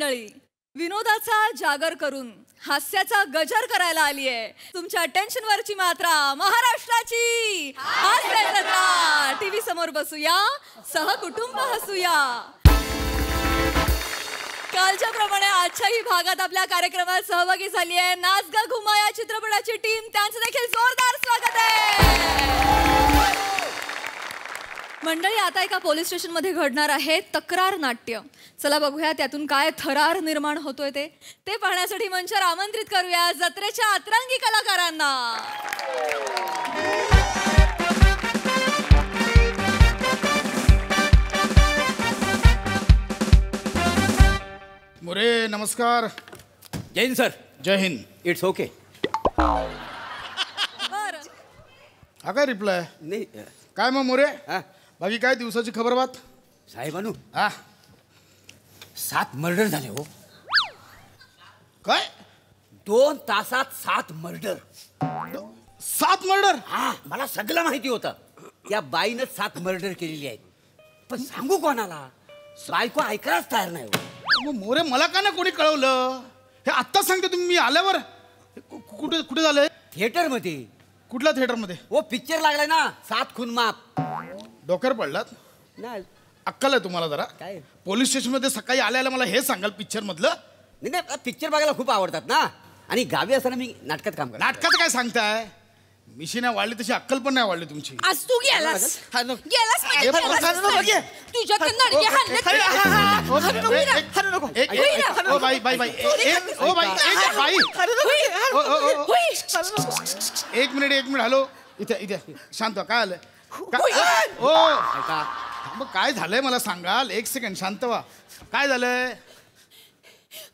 मंडळी, विनोदाचा जागर करून हास्याचा गजर करायला आली आहे तुमच्या टेन्शनवरची मात्रा महाराष्ट्राची हास्य जत्रा. टीव्ही समोर बसूया, सहकुटुंब हसूया. कालच्या प्रमाणे आजच्याही भागात आपल्या कार्यक्रमात सहभागी झाली आहे नाच गा घुमा या चित्रपटाची टीम. त्यांचं देखील जोरदार स्वागत आहे. मंडळी, आता एका पोलीस स्टेशन मध्ये घडणार आहे तक्रार नाट्य. चला बघूया त्यातून काय थरार निर्माण होतोय ते पाहण्यासाठी मंचावर आमंत्रित करूया जत्रेच्या अतरंगी कलाकारांना. मोरे नमस्कार. जय हिंद सर. जय हिंद. It's okay. बरं, हा काय रिप्लाय नाही काय मग मोरे? हा बाकी काय दिवसाची खबर बात? साहेबानू हा 7 मर्डर झाले हो. काय 2 तासात 7 मर्डर. 7 मर्डर? हा मला सगळं माहिती होतं. त्या बाईनं 7 मर्डर केलेली आहेत, पण सांगू कोणाला? बायको ऐकायलाच तयार नाही हो. मग मोरे मला का ना कोणी कळवलं? हे आत्ताच सांगते तुम्ही. मी आल्यावर कुठे कुठे झालंय? थिएटर मध्ये. कुठल्या थिएटर मध्ये? हो पिक्चर लागलाय ना 7 खून माफ. डोक्यावर पडलात? नाही अक्कल आहे तुम्हाला जरा? काय? पोलीस स्टेशन मध्ये सकाळी आल्याला मला हे सांगाल पिक्चर मधलं? नाही पिक्चर बघायला खूप आवडतात ना, आणि गावी असताना मी नाटकात काम करतो. नाटकाचं काय सांगताय? मिशी नाही वाढली तशी अक्कल पण नाही वाढली तुमची. आज तू गेलास गेलास म्हणजे हे बघ, गेलास. बघ, बघ, तुझ्याकडे नडगे हाणले. ओ बाई बाई बाई ओ बाई बाई एक मिनिट हॅलो. इथे शांत व्हा. काय आलंय? ओ मग काय झालंय मला सांगाल? एक सेकंड शांत व्हा. काय झालंय?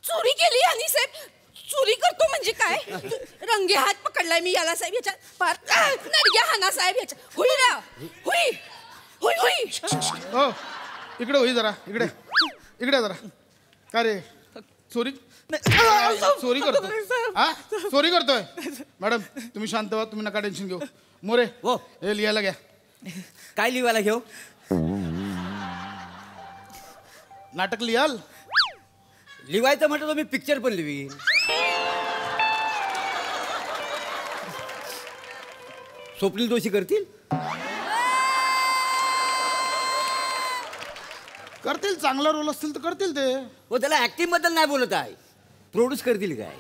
चोरी केली आणि साहेब. चोरी करतो म्हणजे काय? रंगे हात पकडलाय मी याला साहेब. याच्या पार नडगे हाना साहेब याच्या. हुई ना हुई हुई हुई. ओ इकडे होई जरा. इकडे जरा. काय रे चोरी? चोरी करतोय? हा चोरी करतोय? मॅडम तुम्ही शांत व्हा. तुम्ही नका टेन्शन घेऊ. मोरे हो हे लिहायला घ्या. काय लिवायला घेऊ? नाटक लिहाल? लिवायचं म्हटलं तर मी पिक्चर पण लिवीन. स्वप्नील जोशी करतील? करतील. चांगला रोल असतील तर करतील ते. हो त्याला ऍक्टिंग बद्दल नाही बोलत आहे. प्रोड्यूस करतील काय?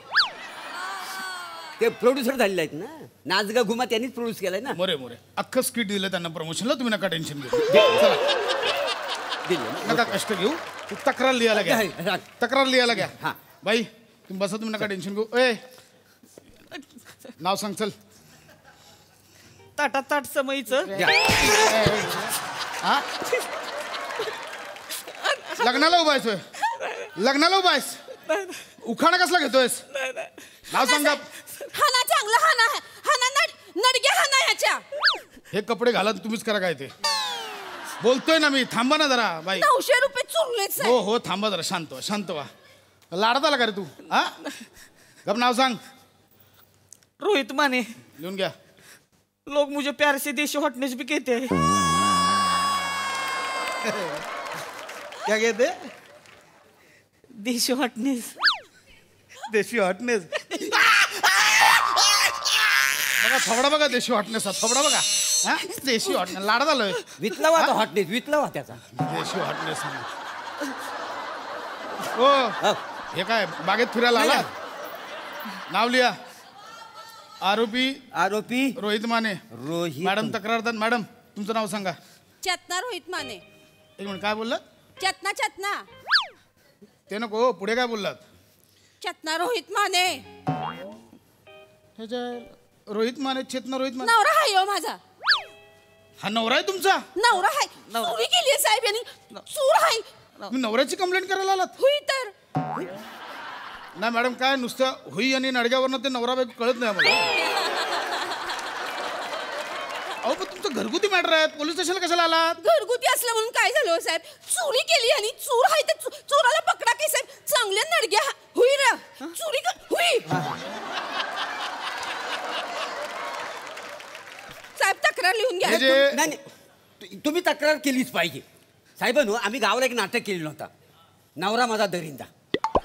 ते प्रोड्युसर झालेले आहेत ना. नाच गा घुमा त्यांनीच प्रोड्यूस केलाय ना. मोरे अख्खं स्किट दिलं त्यांना प्रमोशनला. तुम्ही नका टेन्शन घेऊ. चला नका कष्ट घेऊ. तक्रार लिहायला घ्या. तक्रार लिहायला घ्या. हा बाई तुम्ही बसा. तुम्ही नका टेन्शन घेऊ. ए नाव सांग. चल. ताटात समईचं. हा लग्नाला उभा आहेस? लग्नाला उभा आहेस? उखाणा कसला घेतोयस? नाव सांगा. हाना चांगला हाना हाना नडगे हाना ह्याच्या. हे कपडे घाला तुम्हीच करा काय ते. बोलतोय ना मी. थांबा ना जरा बाई. 900 रुपये चुरलेच. हो थांबा जरा. शांत व्हा. लाडत आला का रे तू? हा गप. नाव सांग. रोहित माने. लिहून घ्या. लोग मुझे प्यार से देशी हॉटनेस भी कहते हैं. क्या कहते? देशी हॉटनेस. देशी हॉटनेस. बघा थोबडा बघा. देशी हॉटनेस. थोबडा बघा. हा देशी हॉटनेस. लाडा झालोय. वितलावा आता हॉटनेस. वितलावा त्याचा देशी हॉटनेस. हो हे काय बागेत फिरायला आला? नाव लिहा. आरोपी रोहित माने. मॅडम तक्रारदार. मॅडम तुमचं नाव सांगा. चेतना रोहित माने. एक मिनिट. काय बोललात? चेतना ते नको. पुढे काय बोललात? चेतना रोहित माने. रोहित माने. चेतना रोहित माने. नवरा हाय हो माझा. हा नवरा आहे तुमचा? नवरा हाय. चोरी केली साहेब यांनी. चोर हाय. तुम्ही नवऱ्याची कंप्लेंट करायला आलात? हुई तर. नाही मॅडम काय नुसतं हुई आणि नडग्यावरनं ते नवरा बायको कळत नाही मला. अहो पण तुमचं घरगुती मॅटर आहे. पोलीस स्टेशनला कशाला आलात? घरगुती असलं म्हणून काय झालं साहेब? चोरी केली आणि चोर हाय तर चोराला पकडा की साहेब. चांगले नडग्या हुई रे. चोरी हुई साहेब. तक्रार लिहून घ्या. नाही तुम्ही तक्रार केलीच पाहिजे साहेबांनो. आम्ही गावाला एक नाटक केलेलं होता. नवरा माझा दरिंदा.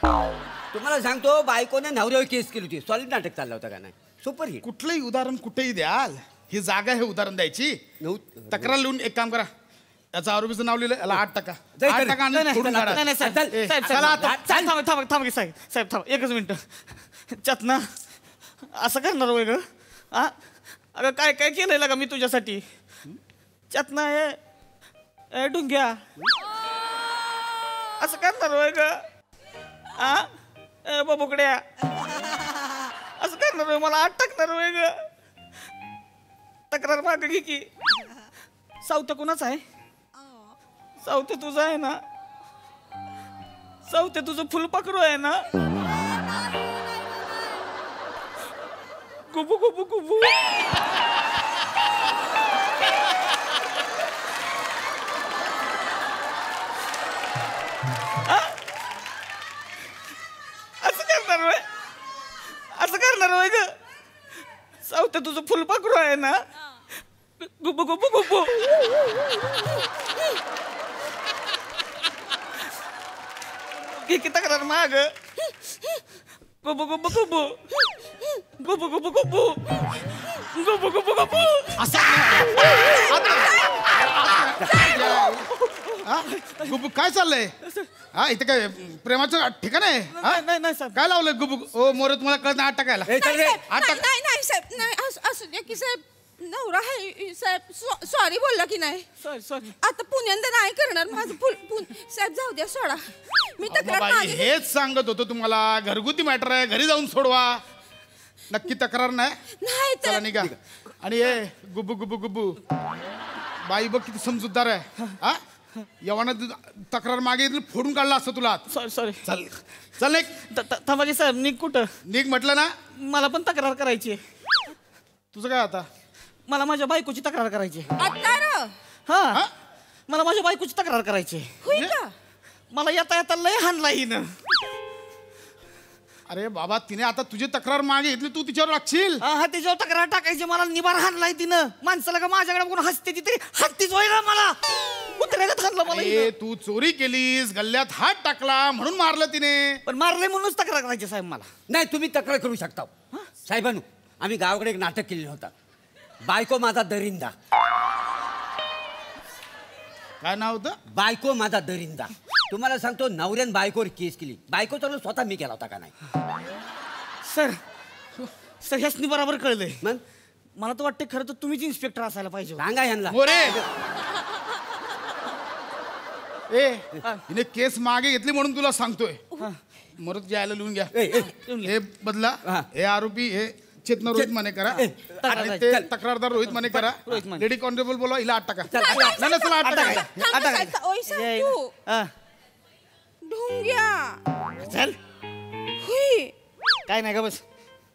तुम्हाला सांगतो बायकोने नवऱ्यावर केस केली होती. सॉलिड नाटक चाललं होतं का नाही? Super hit. कुठलंही उदाहरण कुठेही द्याल, ही जागा हे उदाहरण द्यायची. तक्रार लिहून एक काम करा, याचं आरोपीचं नाव लिहिलं, याला 8%. जाई 8% करे. आणि नाही, फोडून नाही, काढा. नाही, नाही, साहेब, चल, साहेब, साहेब, चला आता. साहेब, थांबा की साहेब, साहेब थांबा एकच मिनिट. चतना असं करणार वय ग? अगं काय काय केलंय का मी तुझ्यासाठी? चतना ए ढुंग्या असं करणार वय ग? बाबुकड्या असं करणार वय? मला 8 टाकणार वय ग? तक्रार माग घे की. सावत्या कुणाच आहे? सावत्या तुझं आहे ना? सावत्या तुझं फुलपाखरू आहे ना? गुबू गुबू गुबू. असं करणार वय? असं करणार वय ग? सावत्या तुझं फुलपाखरू आहे ना? गुबू गुबू गुबू. की तक्रार माग. गुबू गुबू गुबू गुबू गुबू गुबू गुबू गुबू गुबू. गुबू काय चाललंय? इथे काय प्रेमाचं ठिकाण आहे? नाही नाही साहेब. काय लावलंय गुबू? ओ मोरे, तुम्हाला कळत नाही 8 टाकायला? ए, चल रे. नाही साहेब, नाही असू द्या की साहेब. नवरा आहे साहेब, सॉरी बोलला की नाही? सॉरी. आता पुण्यांदा नाही करणार माझं साहेब. जाऊ द्या, सोडा. मी तक्रार बाई, मागे हेच सांगत होतो तुम्हाला, घरगुती मॅटर आहे, घरी जाऊन सोडवा. नक्की तक्रार नाही? नाही चला तर निघा. आणि हे गुबू गुबू गुबू, बाई बघ किती समजूतदार आहे. यवानं तक्रार मागे येतील, फोडून काढला असतं तुला. सॉरी. चल चल निघ. थांबा की साहेब. निघ कुठं? निघ म्हटलं ना. मला पण तक्रार करायची आहे. तुझं काय आता? मला माझ्या बायकोची तक्रार करायची आहे. आता र. हा, मला माझ्या बायकोची तक्रार करायची आहे. होईल का? मला येता येता लय हाणला हिनं. अरे बाबा, तिने आता तुझी तक्रार मागे घेतली, तू तिच्यावर लागशील. हा, त्याच्यावर तक्रार टाकायची. मला निबार हाणलाय तिनं. माणसाला का माझ्याकडे बघून हसते ती, तरी हसतीच होय ना मला. कुत्र्यागत हाणलं मला ए, हिनं. तू चोरी केलीस, गल्ल्यात हात टाकला म्हणून मारलं तिने. पण मारले म्हणूनच तक्रार करायची साहेब मला. नाही, तुम्ही तक्रार करू शकता. साहेबांनो, आम्ही गावाकडे एक नाटक केलेलं होतं, बायको माझा दरिंदा. काय नाव होतं? बायको माझा दरिंदा. तुम्हाला सांगतो, नवऱ्यान बायकोवर केस केली. बायकोचा स्वतः मी केला होता का नाही? सर ह्यासनी बरोबर कळलंय. मग मला तर वाटतं खरं तर तुम्हीच इन्स्पेक्टर असायला पाहिजे. सांगा ह्यांना. मोरे, हिने केस मागे घेतली म्हणून तुला सांगतोय. मरत जायला लिहून घ्या. हे बदला. हा. हे आरोपी, हे चेतना रोहित माने करा. आणि ते तक्रारदार रोहित माने करा. रोहित माने. लेडी कॉन्स्टेबल बोला, हिला 8 टाका. चल, नाही, नाही, चला 8 टाका. थांबा साहेब, ओय साहेब, तू हा, ढुंग्या. चल. हुई काय नाही का बस.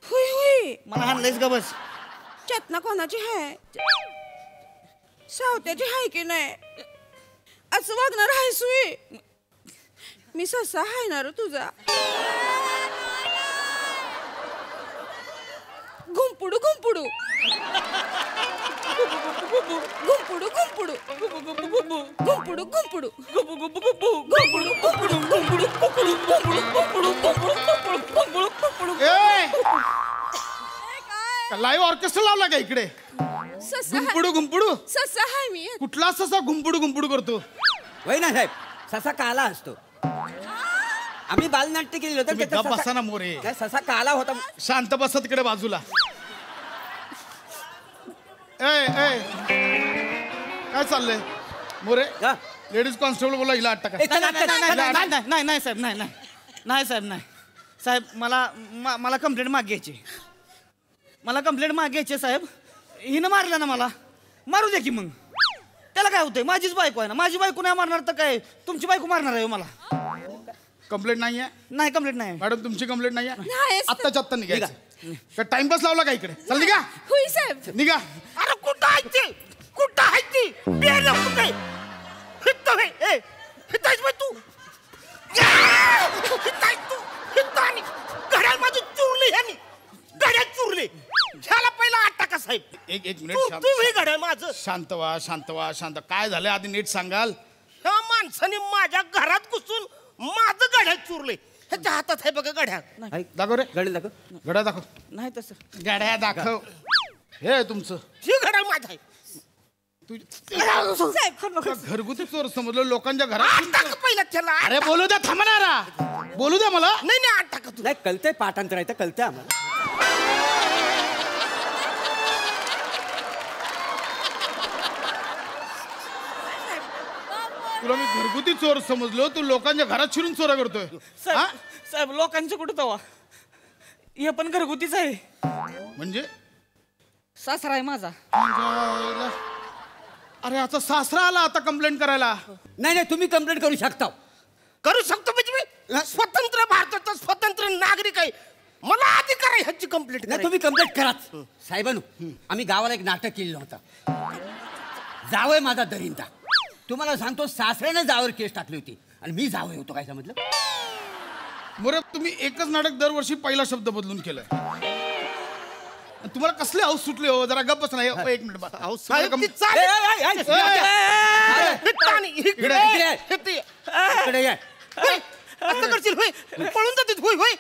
हुई मला हाणलंयस का बस. चेतना कोणाची आहे? सावत्याची आहे की नाही? असं वागणार आहे सुई? मी ससा आहे ना रे तुझा. घुंपुडू घुंपुडू घुंपुडू घुंपुडू घुंपुडू घुंपुडू लाईव्ह ऑर्केस्ट्रा लावला का इकडे? ससा गुंपुडू गुंपुडू. ससा आहे मी. कुठला ससा गुंपुडू गुंपुडू करतो? होय ना साहेब, ससा काला असतो. आम्ही बालनाट्य केलेलं होतं. तुम्ही त्याचा गप्प बसा ससा- ना मोरे. नाही, ससा काला होता. शांत बसा तिकडे बाजूला. ए काय चाललंय मोरे? हा? लेडीज कॉन्स्टेबल बोला, हिला 8 टाका. ए, चला, चला, चला. नाही साहेब, नाही साहेब, नाही साहेब. मला कंप्लेंट माग घ्यायची. मला कंप्लेंट माग घ्यायची साहेब. हिनं मारलं ना मला, मारू द्या की मग. त्याला काय होतंय? माझीच बायको आहे ना. माझी बायको नाही मारणार तर काय तुमची बायको मारणार आहे मला? कंप्लेंट नाहीये नाही कंप्लेंट नाही. मॅडम, तुमची कंप्लेंट नाहीये. नाहीच. आत्ताच्या आत्ता निघायचं. काय टाइमपास लावला का इकडे? चल निघा. हुई साहेब. निघा. अरे कुठं आहे ती? कुठं आहे ती? बेरं कुठं आहे? हिथं आहे. ए, हिथं आहेस बाई तू. हिथं आहेस तू. हिथं आणि घड्याळ माझं चुरली ह्यानी. घड्याळ चुरली. ह्याला पहिला 8 टाका साहेब. एक मिनिट शांत. तुम्ही घड्याळ माझं. शांत व्हा, शांत व्हा, शांत. काय झालं आधी नीट सांगाल? ह्या माणसाने माझ्या घरात घुसून माझं घड्याळ चुरले. ह्याच्या हातात आहे बघा गड्या. ऐक, दाखव रे घड्याळ दाखव. घड्या दाखव नाही तसं गाड्या दाखव हे तुमचं ही घड्याळ माझा आहे. घरगुती चोर समजलं लोकांच्या घरात आत टाका पहिला त्याला. अरे बोलू द्या थांबणारा बोलू द्या मला नाही नाही आत टाका तू. नाही कळतंय पाठांतर आहे तर कळतंय आम्हाला. तुला मी घरगुती चोर समजलो तू लोकांच्या घरात शिरून चोऱ्या करतोय हा? साहेब साहेब लोकांचं कुठं तवा हे पण घरगुतीच आहे म्हणजे सासरा आहे माझा जायला. अरे आता सासरा आला आता कंप्लेंट करायला नाही नाही तुम्ही कंप्लेंट करू शकता. करू शकतो म्हणजे मी स्वतंत्र भारताचा स्वतंत्र नागरिक आहे. मला अधिकार आहे ह्याची कंप्लेंट नाही तुम्ही कंप्लेंट कराच. साहेबांनो आम्ही गावाला एक नाटक केलेलं होतं. जावय माझा दरिंदा. तुम्हाला सांगतो सासऱ्याने जावयावर केस टाकली होती आणि मी जावय होतो. काय समजलं? मोरे तुम्ही एकच नाटक दरवर्षी पहिला शब्द बदलून केलाय आणि तुम्हाला कसले हाऊस सुटले हो जरा गप्प बस नाही एक मिनिट बस. साहेब ती ए, चालेल. ए, ए, ए, हे ताणी, हे इकडे, हे इकडे. हे ते. इकडे ये. होय, असं करशील होय पळून जातील होय होय.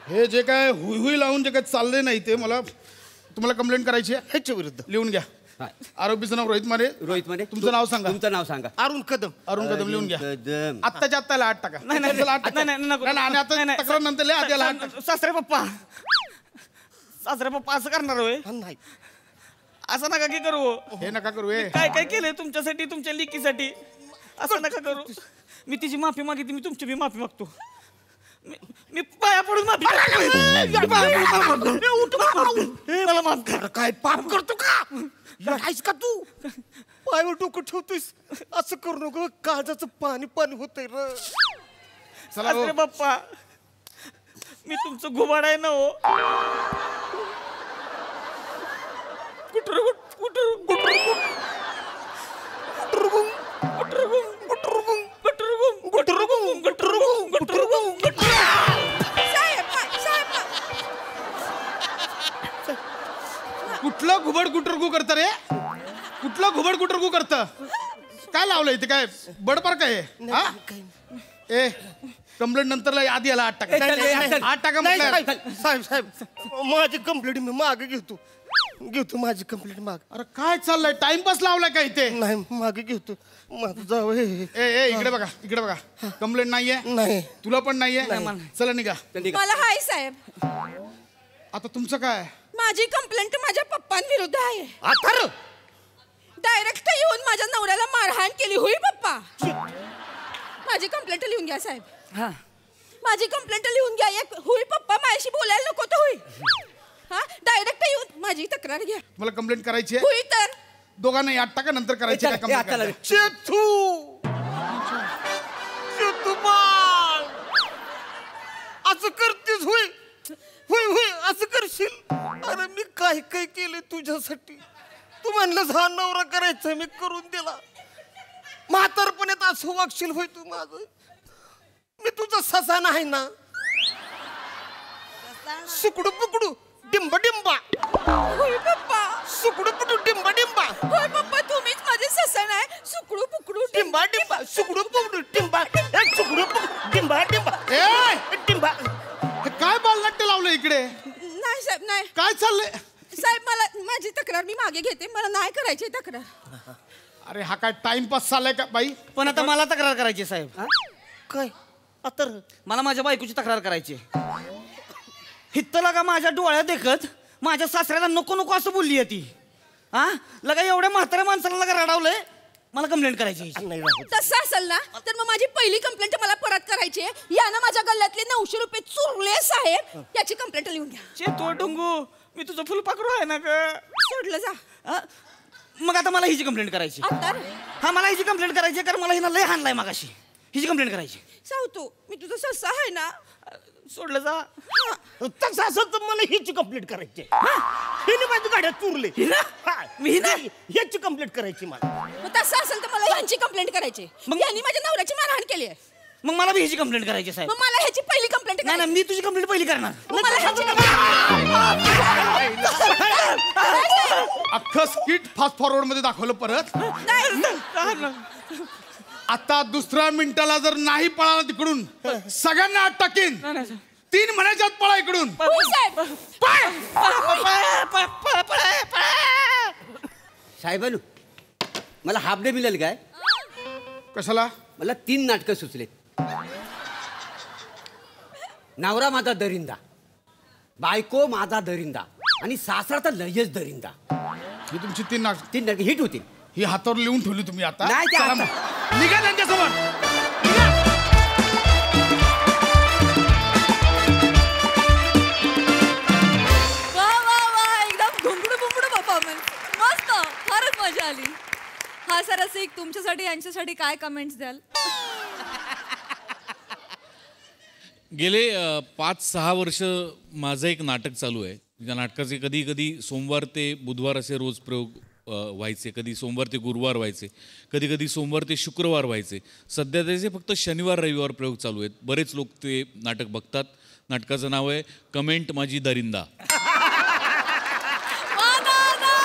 हे जे काय हुई हुई लावून जे काय चालले नाही ते मला तुम्हाला कंप्लेंट करायची आहे ह्याच्या विरुद्ध लिहून घ्या. हा. आरोपीचं नाव रोहित माने रोहित मध्ये तुमचं नाव सांगा. तुमचं नाव सांगा. अरुण कदम. अरुण कदम लिहून घ्या. कदम. आत्ताच्या आत्ताला 8 टाका नाही, नाही, चला, 8 टाका. नाही, नाही, नको. नाही, आणि आता नाही, नाही. तक्रार नंतर लिहा आधी 8 टाका. सासरे पप्पा सासरे पप्पा असं करणार होय नाही असं नका की करू हे नका करू हे काय काय केलंय तुमच्यासाठी तुमच्या लेकीसाठी असं नका करू मी तिची माफी मागितली मी तुमची बी माफी मागतो मी पाया पडून माफी मला माफ कर काय पाप करतो का लढाईस का तू पायावर डोकं ठेवतोयस असं करू नको काळजाचं पाणी पाणी होतंय र. चला हो. सासरे पप्पा मी तुमचं घुबाड आहे ना हो कुठर कुठर कुठर कुठलं घुबड गुटरगू करतं रे कुठलं घुबड गुटरगू करतं काय लावलंय ते काय बडपार काय हा ए कंप्लेंट नंतर आधी याला 8 टाका नाही, नाही, 8 टाका नाही, म्हटलं साहेब साहेब माझी कंप्लेंट मी मागे घेतो माझी कंप्लेंट माग. अरे काय चाललंय टाइमपास लावलाय काय इथे नाही मागे घेतो माझं जाव हे ए ए इकडे बघा कंप्लेंट नाहीये नाही तुला पण नाहीये चला निघा मला हाय साहेब आता तुमचं काय माझी कंप्लेंट माझ्या पप्पांविरुद्ध आहे. आता र. डायरेक्ट येऊन माझ्या नवऱ्याला मारहाण केली होई पप्पा. माझी कंप्लेंट लिहून घ्या साहेब. हा माझी कंप्लेंट लिहून घ्या. एक होई पप्पा माझ्याशी बोलायला नको तर होई. हा डायरेक्ट येऊन माझी तक्रार घ्या. मला कंप्लेंट करायची आहे होई तर दोघांना 8 टाका नंतर करायची काय हे आता कंप्लेंट चेतू चेतू बाळ असं करतेस होय होय होय असं करशील. अरे मी काय काय केलं तुझ्यासाठी. तू म्हणलंस हा नवरा करायचा मी करून दिला. म्हातारपणात असं वागशील होय तू माझं. मी तुझा ससा नाही ना. सुकडू पुकडू डिंबा डिंबा होय पप्पा. सुकडू पुकडू डिंबा डिंबा होय पप्पा तुम्हीच माझे ससन आहे. सुकडू पुकडू डिंबा डिंबा सुकडू पुकडू डिंबा सुकडू पुकडू डिंबा डिंबा ए डिंबा. हे काय बालनाट्य लावलं इकडे नाही साहेब नाही काय चाललंय साहेब मला माझी तक्रार मी मागे घेते. मला नाही करायची तक्रार. अरे हा काय टाइमपास चाललाय का बाई पण आता मला तक्रार करायची साहेब काय आता मला माझ्या बायकोची तक्रार करायची हित्त लगा माझ्या डोळ्यात देखत माझ्या सासऱ्याला नको नको असं बोलली आहे ती हा लगा एवढ्या म्हाताऱ्या माणसाला लगा रडावलंय मला कंप्लेंट करायची नाही राहू. तसं असेल ना तर मग माझी पहिली कंप्लेंट मला परत करायची आहे. यानं माझ्या गल्ल्यातले 900 रुपये चुरले साहेब याची कंप्लेंट लिहून घ्या. चेतो डुंगू मी तुझं फुलपाखरू आहे ना ग सोडलं जा हा? मग आता मला हिची कंप्लेंट करायची आता हा मला हिची कंप्लेंट करायची आहे, कारण मला हिनं लय हाणलाय मागाशी हिची कंप्लेंट करायची सावतो मी तुझा सस्सा आहे ना. सोडलं जा तसं असं तर मला हीची कंप्लीट करायची. हिने माझी गाड्या चुरले. मी हिने? याची कंप्लीट करायची मला. मग तसं असेल तर मला यांची कंप्लेंट करायची. मग यांनी माझ्या नवऱ्याची मारहाण केली आहे. मग मला बी हिची कंप्लेंट करायची साहेब मग मला ह्याची पहिली कंप्लेंट नाही ना मी तुझी कंप्लेंट पहिली करणार मला ह्याची अख्खं स्किट फास्ट फॉरवर्ड मध्ये दाखवलं परत आता दुसऱ्या मिनिटाला जर नाही पळाला तिकडून सगळ्यांना आत टाकीन. 3 महिन्याच्या आत पळा इकडून. पळ. साहेबानू मला हाफ डे मिळेल काय? कशाला? मला 3 नाटकं सुचले. नवरा माझा दरिंदा, बायको माझा दरिंदा आणि सासरा तर लयच दरिंदा. ही तुमची 3 नाटक 3 नाटकं हिट होतील. ही हातावर लिहून ठेवली तुम्ही आता. नाही, ते चला आता. मग. निघा त्यांच्यासमोर. वा वा वा एकदम घुंगडू बुंगडू परफॉर्मन्स. मस्त, फारच मजा आली. हा सर रसिक, तुमच्यासाठी यांच्यासाठी काय कमेंट्स द्याल? गेले 5-6 वर्ष माझं एक नाटक चालू आहे. त्या नाटकाचे कधी कधी सोमवार ते बुधवार असे रोज प्रयोग व्हायचे, कधी सोमवार ते गुरुवार व्हायचे, कधी कधी सोमवार ते शुक्रवार व्हायचे. सध्या त्याचे फक्त शनिवार रविवार प्रयोग चालू आहेत. बरेच लोक ते नाटक बघतात. नाटकाचं नाव आहे कमेंट माझी दरिंदा. वा दादा!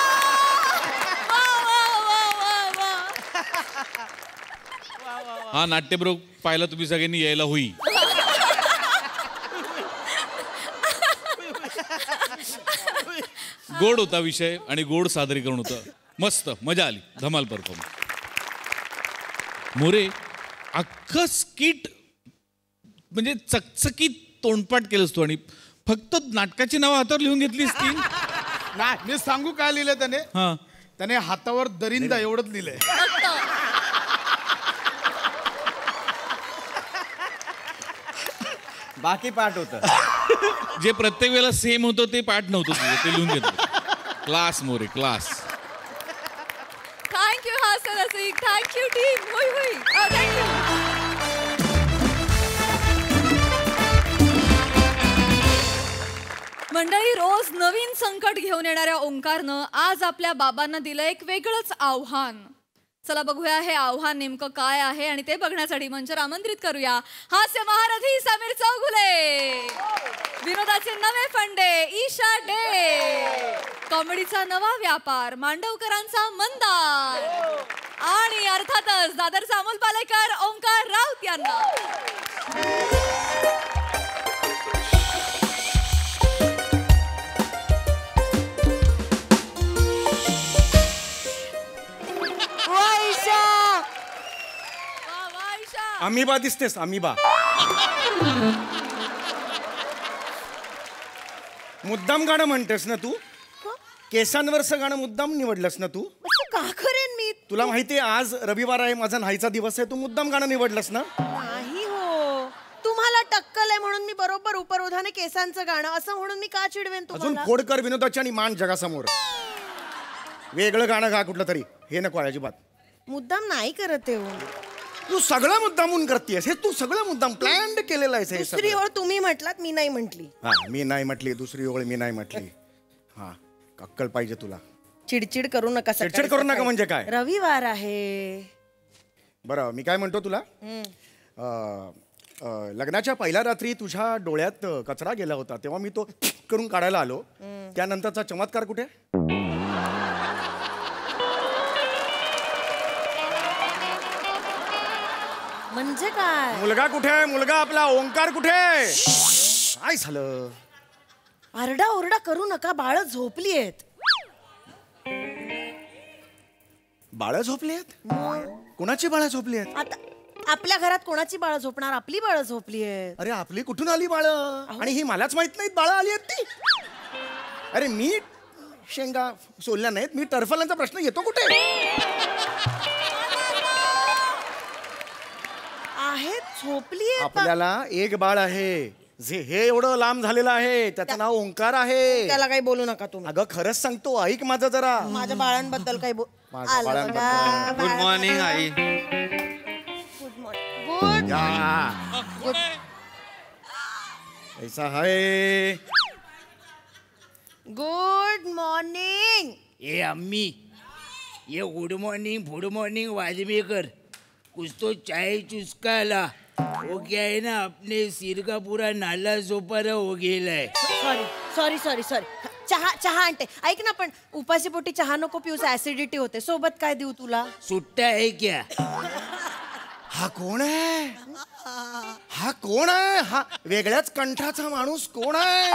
वा, वा, वा, वा, वा. हा नाट्यप्रयोग पाहायला तुम्ही सगळ्यांनी यायला होईल. गोड होता विषय आणि गोड सादरीकरण होतं. मस्त मजा आली. धमाल परफॉर्मन्स. मोरे अख्खं स्किट म्हणजे चकचकीत तोंडपाठ केलंस तू आणि फक्त नाटकाची नावं हातावर लिहून घेतलीस ती. नाही, मी सांगू काय लिहिलंय त्याने? हा त्याने हातावर दरिंदा एवढंच लिहिलंय. बाकी पाठ होतं. जे प्रत्येक वेळेला सेम होतं ते पाठ नव्हतं तुझं, ते लिहून घेतलं. Class More class. थँक्यू हा सर रसिक. Thank you team. होय होय. थँक्यू. मंडळी, रोज नवीन संकट घेऊन येणाऱ्या ओंकारनं आज आपल्या बाबांना दिलं एक वेगळंच आव्हान. चला बघूया हे आव्हान नेमकं काय आहे आणि ते बघण्यासाठी मंचावर आमंत्रित करूया हास्य महारथी समीर चौगुले, विनोदाचे नवे फंडे ईशा डे, कॉमेडीचा नवा व्यापार मांडवकरांचा मंदार आणि अर्थातच दादरचा अमोल पालेकर ओंकार राऊत यांना. अमिबा दिसतेस अमिबा. मुद्दाम गाणं म्हणतेस ना तू? केसांवरचं गाणं मुद्दाम निवडलंस ना तू? का करेन मी? तुला माहितीये आज रविवार आहे, माझा न्हायचा दिवस आहे. तू मुद्दाम गाणं निवडलंस ना? नाही हो, तुम्हाला टक्कल आहे म्हणून मी बरोबर उपरोधाने केसांचं गाणं असं म्हणून मी का चिडवेन अजून तुम्हाला? फोडकर विनोदाची आणि मान जगासमोर. वेगळं गाणं गा कुठलं तरी. हे नको आहे अजिबात. मुद्दाम नाही करत आहे हो. तू सगळं मुद्दामून करतेस. हे तू सगळं मुद्दाम प्लॅन केलेलं आहेस हे दुसरी सगळं. ओळ तुम्ही म्हटलात, मी नाही म्हटली. हा, मी नाही म्हटली. दुसरी ओळ मी नाही म्हटली. हा, अक्कल पाहिजे तुला. चिडचिड करू नका. चिडचिड करू नका म्हणजे काय? रविवार आहे. बरं, मी काय म्हणतो तुला, लग्नाच्या पहिल्या रात्री तुझ्या डोळ्यात कचरा गेला होता तेव्हा मी तो करून काढायला आलो. त्यानंतरचा चमत्कार कुठे? म्हणजे काय? मुलगा कुठे? मुलगा आपला ओंकार कुठे? काय झालं? आरडा ओरडा करू नका. बाळ झोपली आहेत. बाळं झोपली आहेत? कोणाची बाळं झोपली आहेत? आता आपल्या घरात कोणाची बाळ झोपणार? आपली बाळ झोपली आहेत. अरे आपली कुठून आली बाळं? आणि ही मलाच माहित नाहीत बाळं आली आहेत ती. अरे मी शेंगा सोलल्या नाहीत. मी टरफलांचा प्रश्न येतो कुठे? आहेत, झोपली आहेत. आपल्याला एक बाळ आहे जे हे एवढं लांब झालेलं आहे. त्याचं नाव ओंकार आहे. त्याला काही बोलू नका तुम्ही. अगं खरंच सांगतो, ऐक माझं जरा. माझ्या बाळांबद्दल काही माझ्या आलं बाळांबद्दल. बघा. Good morning I. Good morning. Good. ऐसा है. Good morning. ये अम्मी, ये गुड मॉर्निंग वाजपेकर, कुछ तो चाय चुस्का ला. वो क्या है ना, अपने सिर का पूरा नाला सोपारा हो गेला है. सॉरी चहा आणते. ऐक ना, पण उपाशी पोटी चहा नको पिऊस, ऍसिडिटी होते. सोबत काय देऊ तुला? सुट्टा है क्या? हा कोण आहे? हा कोण आहे? हा वेगळ्याच कंठाचा माणूस कोण आहे?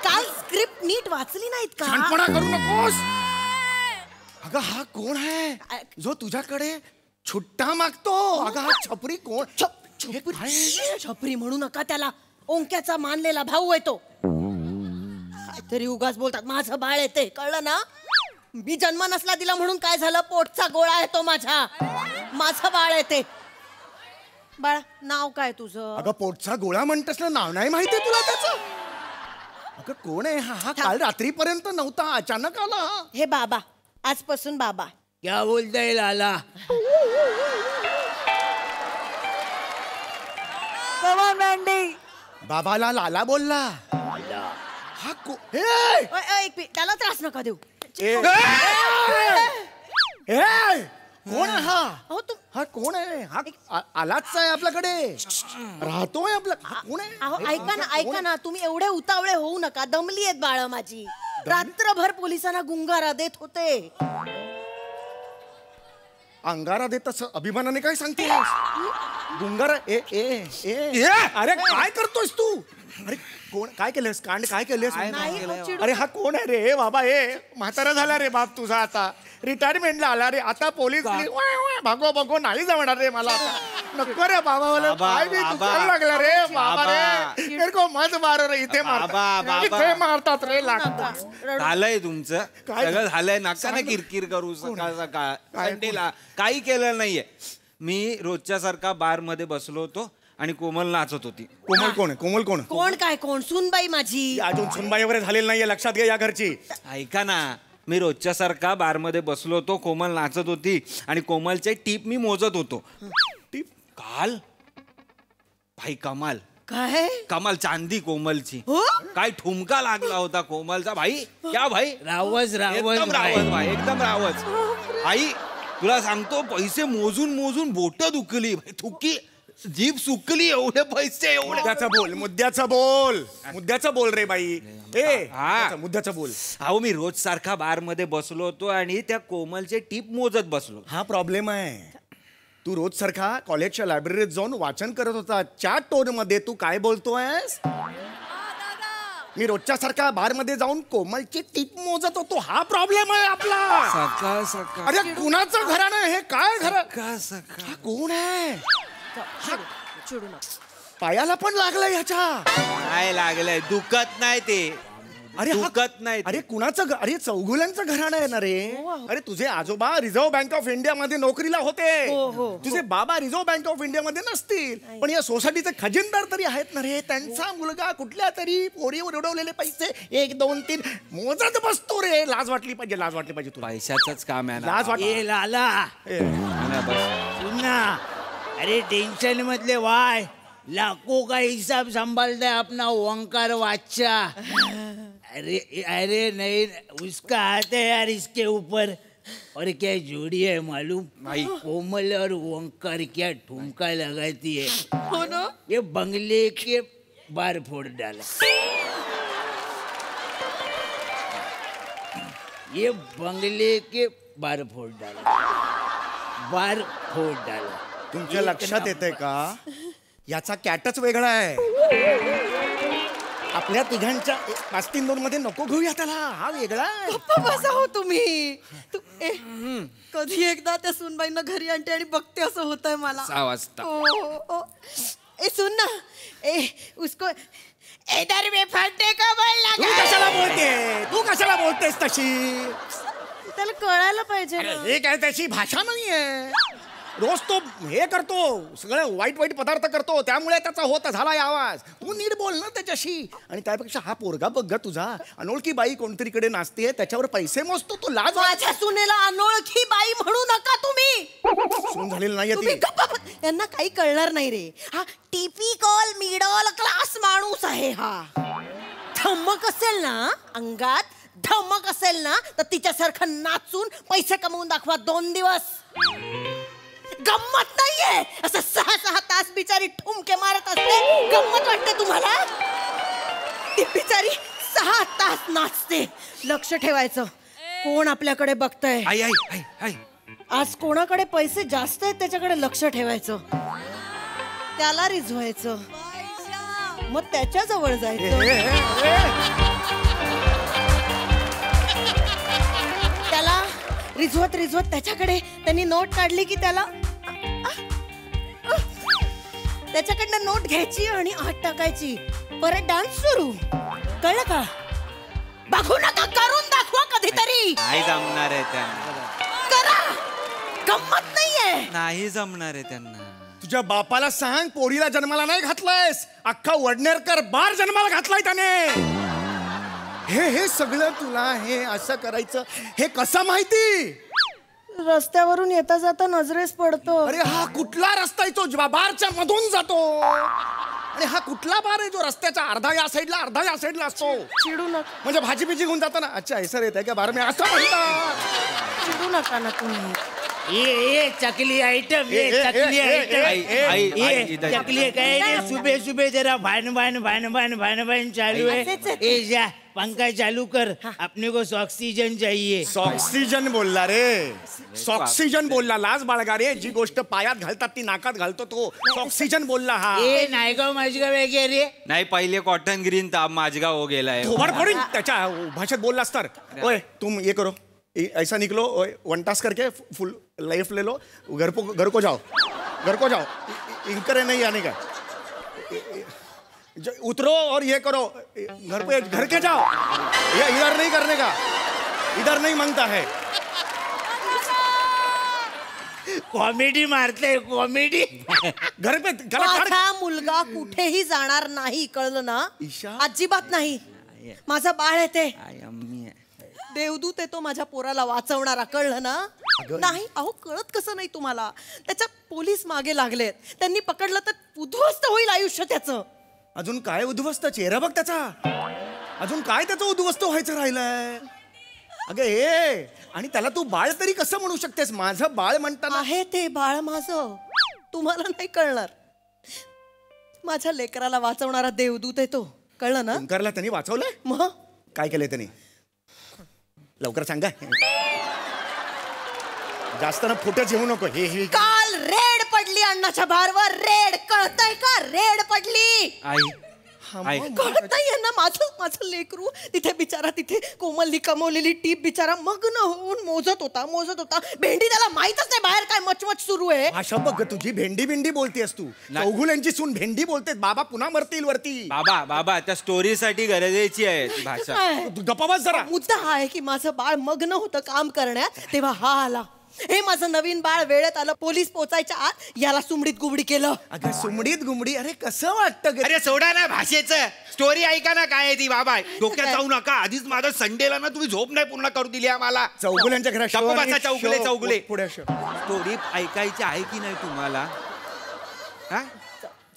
काल स्क्रिप्ट नीट वाचली नाहीत का? शहाणपणा करू नकोस. अगं हा कोण आहे जो तुझ्याकडे छुट्टा मागतो? अगं हा छपरी कोण? छपरी म्हणू नका त्याला. ओंक्याचा मानलेला भाऊ आहे तो. काहीतरी उगाच बोलतात. माझं बाळ येते, कळलं ना? मी जन्म नसला दिला म्हणून काय झालं? पोटचा गोळा आहे तो माझा. माझं बाळ येते. बाळा, नाव काय तुझं? अगं पोटचा गोळा म्हणतेस ना, नाव नाही माहिती तुला त्याचं? अगं कोण आहे हा? काल रात्रीपर्यंत नव्हता, अचानक आला. हे बाबा, आजपासून बाबा. क्या बोलताय लाला? बाबाला लाला बोलला. हा एक मिनिट, त्याला त्रास नका देऊ. कोण आहे हा? अहो तू, हा कोण आहे? हा आलाच आहे आपल्याकडे, राहतोय आपल्या. कोण आहे? अहो ऐका ना, ऐका ना, तुम्ही एवढे उतावळे होऊ नका. दमली आहेत बाळ माझी. रात्रभर पोलिसांना गुंगारा देत होते. अंगारा देत असं अभिमानाने काय सांगते? गुंगारा? ए ए ए अरे काय करतोयस तू? अरे कोण? काय केलंस? कांड काय केलंस? अरे हा कोण आहे रे बाबा? म्हातारा झाला रे बाप तुझा, आता रिटायरमेंटला आला रे. आता पोलीस भागो भागो नाही जमणार रे मला. नको रे बाबा, मला काय मी दुखायला लागला रे बाबा रे. मेरे को मत मारो रे. इथे मारतात, इथे मारतात रे. लागतात. झालंय तुमचं सगळं झालंय. नका ना किरकिर करू. सकाळ सकाळ संडेला काही केलं नाहीये. मी रोजच्या सारखा बार मध्ये बसलो होतो आणि कोमल नाचत होती. कोमल कोण आहे? कोमल कोण? कोण काय? कोण? सुनबाई माझी. अजून सुनबाई वगैरे झालेली नाहीये, लक्षात घ्या या घरची. ऐका ना, मी रोजच्या सारखा बार मध्ये बसलो होतो, कोमल नाचत होती आणि कोमलचे टीप मी मोजत होतो. टीप काल भाई कमाल. काय? कमाल चांदी कोमलची. हो? काय ठुमका लागला होता कोमलचा भाई. क्या भाई? रावच एकदम रावच भाई, एकदम रावच. आई तुला सांगतो, पैसे मोजून मोजून बोट दुखली, थुकी जीभ सुकली. एवढे पैसे, एवढे. मुद्द्याचं बोल रे बाई. मुद्द्याचं बोल. अहो मी रोज सारखा बार मध्ये बसलो होतो आणि त्या कोमलचे टीप मोजत बसलो. हा प्रॉब्लेम आहे. तू रोज सारखा कॉलेजच्या लायब्ररीत जाऊन वाचन करत होता. च्या टोन मध्ये तू काय बोलतोयस? मी रोजच्या सारखा बार मध्ये जाऊन कोमलची टीप मोजत होतो. हा प्रॉब्लेम आहे आपला. सकाळ सकाळ. अरे कुणाचं घराणं आहे हे? काय घर? सकाळ. हा कोण आहे? चिडू नका. पायाला पण लागलं ह्याच्या. नाही लागलंय, दुखत नाही ते. अरे दुखत नाही. अरे कुणाचं? अरे चौगुल्यांचं घराणं आहे ना रे. अरे तुझे आजोबा रिझर्व्ह बँक ऑफ इंडिया मध्ये नोकरीला होते. तुझे बाबा रिझर्व्ह बँक ऑफ इंडिया मध्ये नसतील, पण या सोसायटीचे खजिनदार तरी आहेत ना रे. त्यांचा मुलगा कुठल्या तरी पोरीवर उडवलेले पैसे 1 2 3 मोजत बसतो रे. लाज वाटली पाहिजे, लाज वाटली पाहिजे तुला. पैशाच काम आहे ना. लाज वाटली. ए लाला सुन ना. अरे टेंशन मधले वाय लाखों का हिसाब संभालता है अपना ओंकार वाचा. अरे अरे नहीं, उसका हाथ है यार इसके ऊपर. और क्या जोड़ी है मालूम भाई? कोमल और ओंकार क्या ठुमका लगाती है. हो ना? ये बंगले के बार फोड़ डाला. ये बंगले के बार फोड़ डाला. बार फोड़ डाला. तुमच्या लक्षात येते का? याचा कॅटच वेगळा आहे. आपल्या तिघांच्या 5-3-2 मध्ये नको घेऊया त्याला. हा वेगळा आहे. गप्प बसा हो तुम्ही. कधी एकदा त्या सुनबाईंना घरी आणते आणि बघते असं होतंय मला. 6 वाजता. ए सुन ना, उसको इधर में फटने का बल लगा. तू कशाला बोलतेस तशी? त्याला कळायला पाहिजे ना. हे काय त्याची भाषा नाहीये. रोज तो हे करतो, सगळं वाईट वाईट पदार्थ करतो, त्यामुळे त्याचा होता झाला आवाज. तू नीट बोल ना त्याच्याशी. आणि त्यापेक्षा हा पोरगा बघ ग तुझा, अनोळखी बाई कोणतरीकडे नाचते, त्याच्यावर पैसे मोजतो. तू लाज. माझ्या सुनेला अनोळखी बाई म्हणू नका तुम्ही. सून झालेली नाहीये तुम्ही ती. यांना काही कळणार नाही रे. हा टिपिकल मिडल क्लास माणूस आहे हा. धमक असेल ना अंगात, धमक असेल ना तर तिच्यासारखं नाचून पैसे कमवून दाखवा 2 दिवस. गंमत नाहीये. असं 6-6 तास बिचारी ठुमके मारत असते. गंमत वाटते तुम्हाला? ती बिचारी 6 तास नाचते. लक्ष ठेवायचं कोण आपल्याकडे बघतंय. आई आई आई आई आज कोणाकडे पैसे जास्त आहेत त्याच्याकडे लक्ष ठेवायचं, त्याला रिझवायचं, मग त्याच्या जवळ जायचं, त्याला रिझवत रिझवत त्याच्याकडे त्यांनी नोट काढली की त्याला त्याच्याकडनं नोट घ्यायची आणि आत टाकायची, परत डान्स सुरू. कळलं का? बघू नका, करून दाखवा कधीतरी. नाही जमणार आहे त्यांना, करा, गंमत नाहीये. नाही जमणार आहे त्यांना. तुझ्या बापाला सांग, पोरीला जन्माला नाही घातलायस, अख्खा वडनेरकर बार जन्माला घातलाय त्याने. हे सगळं तुला हे असं करायचं हे कसं माहिती? रस्त्यावरून येता जाता नजरेस पडतो. अरे हा कुठला रस्ता आहे तो बारच्या मधून जातो? आणि हा कुठला बार आहे जो रस्त्याच्या अर्धा या साईडला अर्धा या साईडला असतो? चिडू नका, म्हणजे भाजी बिजी घेऊन जाताना अच्छा ऐसर येत आहे का बार मी असं म्हणतात. चिडू नका ना तुम्ही. ये चकली आइटम, ये चकली आइटम, ये चकली काय रे? सुबह सुबह जरा भान भान भान भान भान भान चालू है. ए जा पंखा चालू कर, अपने को ऑक्सीजन चाहिए. ऑक्सिजन बोलला रे, ऑक्सिजन बोलला. लाज बाळगा रे, जी गोष्ट पायात घालतात ती नाकात घालतो तो ऑक्सिजन बोलला. हा ए नायगाव माझगाव आहे रे. नाही पहिले कॉटन ग्रीन ताप माझगाव हो गेलाय. थोबाड फोडीन त्याच्या भाषेत बोललास तर. ओए तुम ये करो, ऐसा निकलो, वन टास्क करके फुल लाइफ ले लो, घर को जाओ, घर को जाओ, इंकरे नहीं आने का, उतरो और ये करो, घर के जाओ, ये इधर नहीं करने का, इधर नहीं मांगता है. कॉमेडी मारते, कॉमेडी. घर पे माझा मुलगा कुठेही जाणार नाही, कळलं ना? ईशा? अजिबात नाही. माझा बाळ आहे ते, देवदूत आहे तो, माझ्या पोराला वाचवणारा, कळलं ना? नाही अहो, कळत कसं नाही तुम्हाला? त्याच्या पोलीस मागे लागलेत, त्यांनी पकडलं तर उद्ध्वस्त होईल आयुष्य त्याचं. अजून काय उद्ध्वस्त? चेहरा बघ त्याचा, अजून काय त्याचं उद्ध्वस्त व्हायचं राहिलंय? अगं हे, आणि त्याला तू बाळ तरी कसं म्हणू शकतेस? माझं बाळ म्हणताना आहे ते बाळ माझं, तुम्हाला नाही कळणार. माझ्या लेकराला वाचवणारा देवदूत आहे तो, कळलं ना? ओंकारला त्यांनी वाचवलंय? मग काय केलंय त्यांनी? लवकर सांगा. जास्त ना फुटच येऊ नको. हे काल रेड पडली अण्णाच्या बारवर, रेड, कळतंय का? रेड पडली. कळतंय ना? माझं लेकरू तिथे बिचारा, तिथे कोमलनी कमवलेली टीप बिचारा मग्न होऊन मोजत होता. भेंडी त्याला माहितच नाही बाहेर काय मचमच सुरू आहे. भाषा बघ तुझी, भेंडी भेंडी बोलतेस तू. चौगुल्यांची सून भेंडी बोलतेस. बाबा पुन्हा मरतील वरती. बाबा त्या स्टोरीसाठी गरजेची आहे ती भाषा. गप्पा बस जरा. मुद्दा हा आहे की माझं बाळ मग्न होतं काम करण्यात, तेव्हा हा आला. हे माझं नवीन बाळ वेळेत आलं, पोलीस पोचायच्या आत याला सुमडीत गुबडी केलं. अगं सुमडीत गुमडी, अरे कसं वाटतं? अरे सोडा ना भाषेचं, स्टोरी ऐका ना काय आहे ती. बाबा डोक्यात जाऊ नका. आधीच माझं संडेला ना तुम्ही झोप नाही पूर्ण करू दिली आम्हाला. चौगुल्यांच्या घरात चौगुले पुढे स्टोरी ऐकायची आहे की नाही तुम्हाला?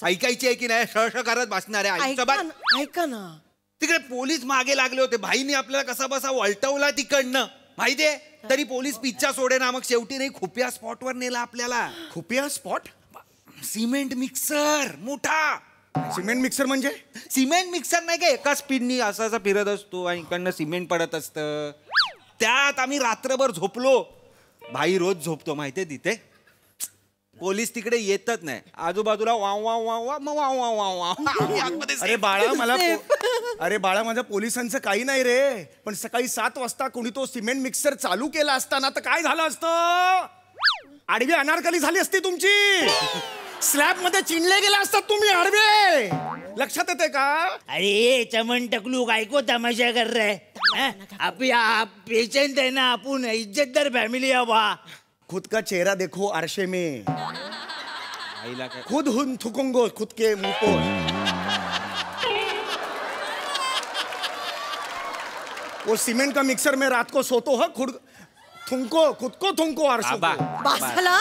ऐकायची आहे की नाही? श करत बसणार आहे. ऐका ना, तिकडे पोलीस मागे लागले होते. भाईनी आपल्याला कसा बसा वळटवला तिकडनं माहितीये, तरी पोलीस पिच्चा सोडे ना. मग शेवटी नाही खुप्या स्पॉटवर नेला आपल्याला. खुपिया स्पॉट? सिमेंट मिक्सर मोठा. सिमेंट मिक्सर म्हणजे? सिमेंट मिक्सर नाही का, एका स्पीडनी असा फिरत असतो आणि इकडनं सिमेंट पडत असतं. त्यात आम्ही रात्रभर झोपलो. भाई रोज झोपतो माहितीये तिथे. पोलीस तिकडे येतच नाही. आजूबाजूला wow wow wow wow wow wow wow wow. अरे बाळा माझ्या पोलिसांचं काही नाही रे, पण सकाळी 7 वाजता कोणी तो सिमेंट मिक्सर चालू केला असताना तर काय झालं असतं? आडवी अनारकली झाली असती तुमची. स्लॅब मध्ये चिनले गेले असतात तुम्ही आडवे. लक्षात येते का? अरे चमन टकलू काय को तमाशा कर रहा है? पेशंट है ना, आपण इज्जतदार फॅमिली हवा. खुद का चेहरा देखो आरशे में, आईला काय खुद हुन थुकूंगो खुद के मुंह को. वो सीमेंट का मिक्सर में रात को सोतो है, खुद को थुंको आरशे को. बासाला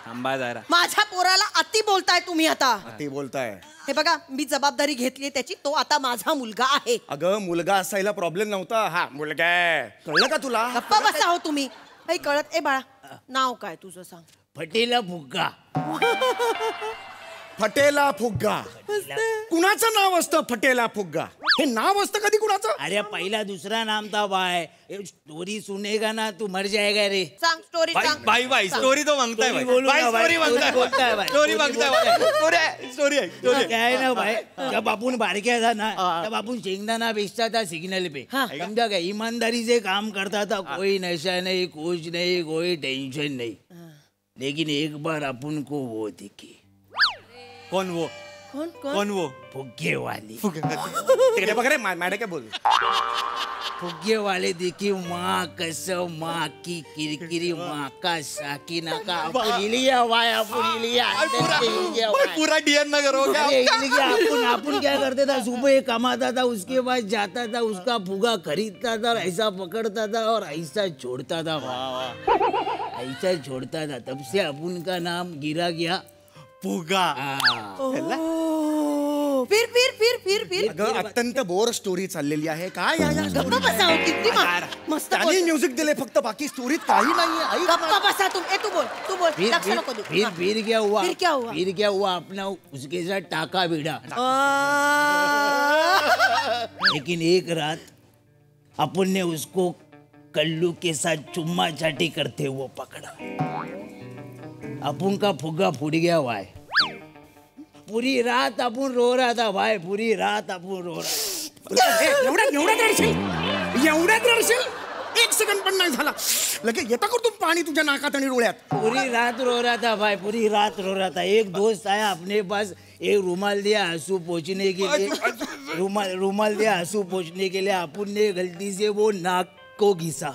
थांबा जरा. माझ्या पोराला अति बोलताय तुम्ही आता. ते बोलताय. हे बघा, मी जबाबदारी घेतली त्याची, तो आता माझा मुलगा आहे. अगं मुलगा असायला प्रॉब्लेम नव्हता, हा मुलगा आहे. कळलं का तुला? गप्पा बसा हो तुम्ही. काही कळत? ए बाळा, नाव काय तुझं सांग. फटेला फुग्गा. फटेला फुग्गा. कुणाचं नाव असतं फटेला फुग्गा? हे नाव असतं कधी कुणाचं? अरे पहिला दुसरा नाम था भाई. स्टोरी सुनेगा ना तू मर जाएगा रे. सांग स्टोरी सांग. भाई स्टोरी तो मांगताय भाई. बोलू ना भाई. स्टोरी मांगताय. बोलता है भाई. स्टोरी मांगताय. स्टोरी आहे. क्या है ना भाई, जब अपन बारक्या था ना तब अपन शेंगदाना बेचता था सिग्नल पे. समझा क्या? ईमानदारी से काम करता था. कोई नशा नहीं, कुछ नहीं, कोई टेंशन नहीं. लेकिन एक बार अपन को वो दिखी. कौन वो? कौन वो? फुग्गे वाली. तिकडे बघ रे मॅडम काय बोल. फुग्गे वाले दिखी. माँ कसम, माँ की किरकिरी, माँ का साकिना का पुलिया वाया पुलिया पूरा डीएन ना करो क्या? अपन क्या करते था? सुबह कमाता था, उसके बाद जाता था, उसका फुगा खरीदता था, ऐसा पकड़ता था और ऐसा छोड़ता था. ऐसा छोड़ता था. तब से अपन का नाम गिरा गया फुगा. फिर अगं अत्यंत बोर स्टोरी चाललेली आहे. काय या गप्पा बसा हो, किती मस्त त्यांनी म्युझिक दिले फक्त, बाकी स्टोरीत काही नाहीये. गप्पा बसा तुम. तू बोल लक्ष नको देऊ. फिर क्या हुआ? फिर क्या हुआ? अपना उसके साथ टाका भिड़ा. लेकिन एक रात अपन ने उसको कल्लू के साथ चुम्मा चाटी करते हुए पकड़ा. अपन का फुग्गा फूट गया भाई. पूरी रात अपन रो रहा था भाई. पूरी रात अपन रो रहा. एवढ्यात रडशील? एक सेकंड पण नाही झाला लगेच येता करतो पाणी तुझ्या नाकात आणि डोळ्यात. पूरी रात रो रहा था भाई. पूरी रात रो रहा था. एक दोस्त आया अपने पास, एक रुमाल दिया आंसू पोंछने के लिए. रुमाल दिया आंसू पोंछने के लिए. अपन ने गलती से वो नाक को घिसा.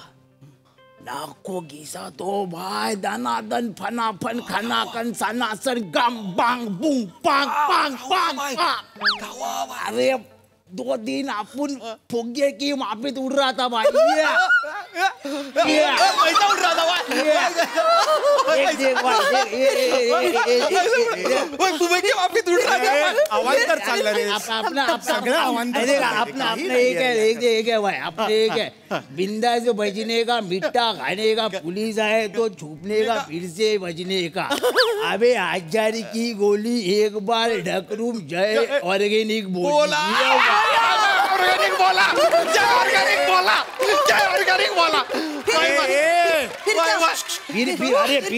तो भाई दनादन फनाफन खनाकन सनासन गम बांग बूंग पांग पांग पांग. अरे 2 दिन अपन फुग्गे की माफित उड़ रहा था भाई. आवाज तर चालला रे. अपना एक है बिंदा से बजने का, मिट्टा खाने का, पुलिस आए तो छुपने का, फिर से बजने का. अबे हजारी की गोली एक बार ढकरूम जय ऑर्गेनिक बोला. फिर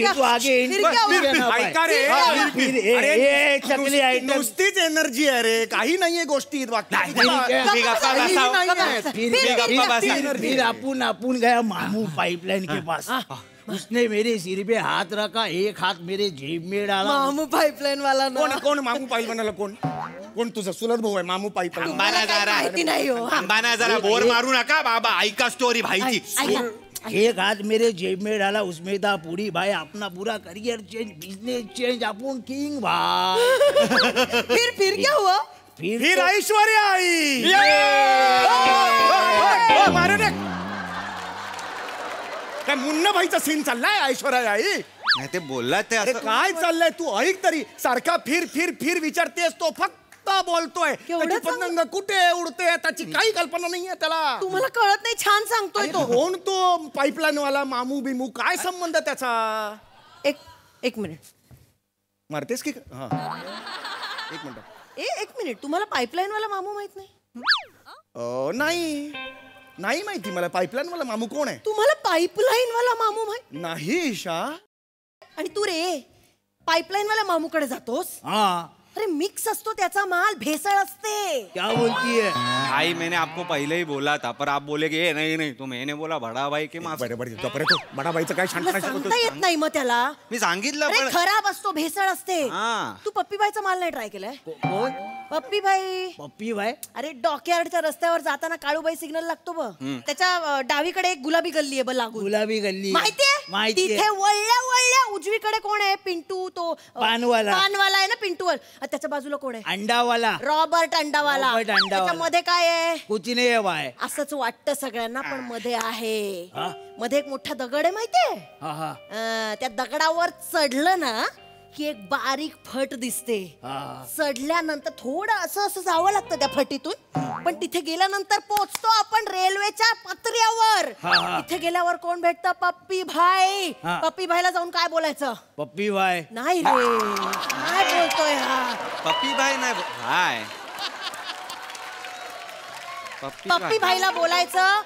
तो आगे नुसतीच एनर्जी आहे रे, काही नाहीये गोष्टी. फिर अपन गया मामू पाइपलाइन के पास. उसने मेरे सिर पे हाथ रखा, एक हाथ मेरे जेब में डाला. मामू पाइपलाइन वाला ना. कोण मामू पाईपलाईनला? कोण तुझा चुलत भाऊ आहे मामू पाईपलाईन? माहिती नाही हो. अंबाना जरा बोर मारू नका बाबा. ऐका स्टोरी भाईची. एक हाथ मेरे जेब में डाला, उसमें था पूरी भाई. अपना पूरा करियर चेंज, बिजनेस चेंज, अपन किंग भाई. फिर क्या हुआ? फिर ऐश्वर्या आई. काय मुन्ना भाईचा सीन चाललाय? ऐश्वर्या आई नाही ते बोलला ते अरे काय चाललंय? तू ऐक तरी. सारखा फिर विचारतेस, तो फक्त बोलतोय. त्याची पतंग कुठे उडते त्याची काही कल्पना नाहीये त्याला. तुम्हाला कळत नाही? छान सांगतोय तो. कोण तो पाईपलाईन वाला मामू बिमू? काय संबंध त्याचा? एक मिनिट मारतेस की? हा एक मिनिट. एक मिनिट. तुम्हाला पाईपलाईन वाला मामू माहित नाही? नाही माहिती मला पाईपलाईन वाला मामू कोण आहे. तुम्हाला पाईपलाईन वाला मामू माहित नाही ईशा. आणि तू रे पाईपलाईन वाला मामूकडे जातोस? हाँ. अरे मिक्स असतो त्याचा माल, भेसळ असते. क्या बोलती है? भाई मैंने आपको पहले ही बोला था पर आप बोले कि नहीं तो मैंने बोला बड़ा भाई के माफ. बडा भाईचं काय सांगता येत नाही मग त्याला. मी सांगितलं अरे पण खराब असतो, भेसळ असते. हा. तू पप्पी भाईचा माल नाही ट्राय केलाय? कोण? पप्पी भाई. पप्पी भाई? अरे डॉकयार्डच्या रस्त्यावर जाताना काळूबाई सिग्नल लागतो बघ, त्याच्या डावीकडे एक गुलाबी गल्ली आहे बघ लागून. गुलाबी गल्ली माहितीये? तिथे वळल्या उजवीकडे कोण आहे? पिंटू. तो पानवाला आहे ना पिंटूवर. त्याच्या बाजूला कोण आहे? अंडावाला. रॉबर्ट अंडावाला. त्याच्यामध्ये काय आहे? कुछ नाही आहे बाय. असंच वाटतं सगळ्यांना पण मध्ये आहे. मध्ये एक मोठा दगड आहे माहितीये? त्या दगडावर चढलं ना की एक बारीक फट दिसते. चढल्यानंतर थोडं असं असं जावं लागतं त्या फटीतून, पण तिथे गेल्यानंतर पोहोचतो आपण रेल्वेच्या पत्र्यावर. तिथे गेल्यावर कोण भेटतं? पप्पी भाई. पप्पी भाईला जाऊन काय बोलायचं? पप्पी भाई. नाही रे, काय बोलतोय हा? पप्पी भाई नाही हाय. पप्पी भाईला बोलायचं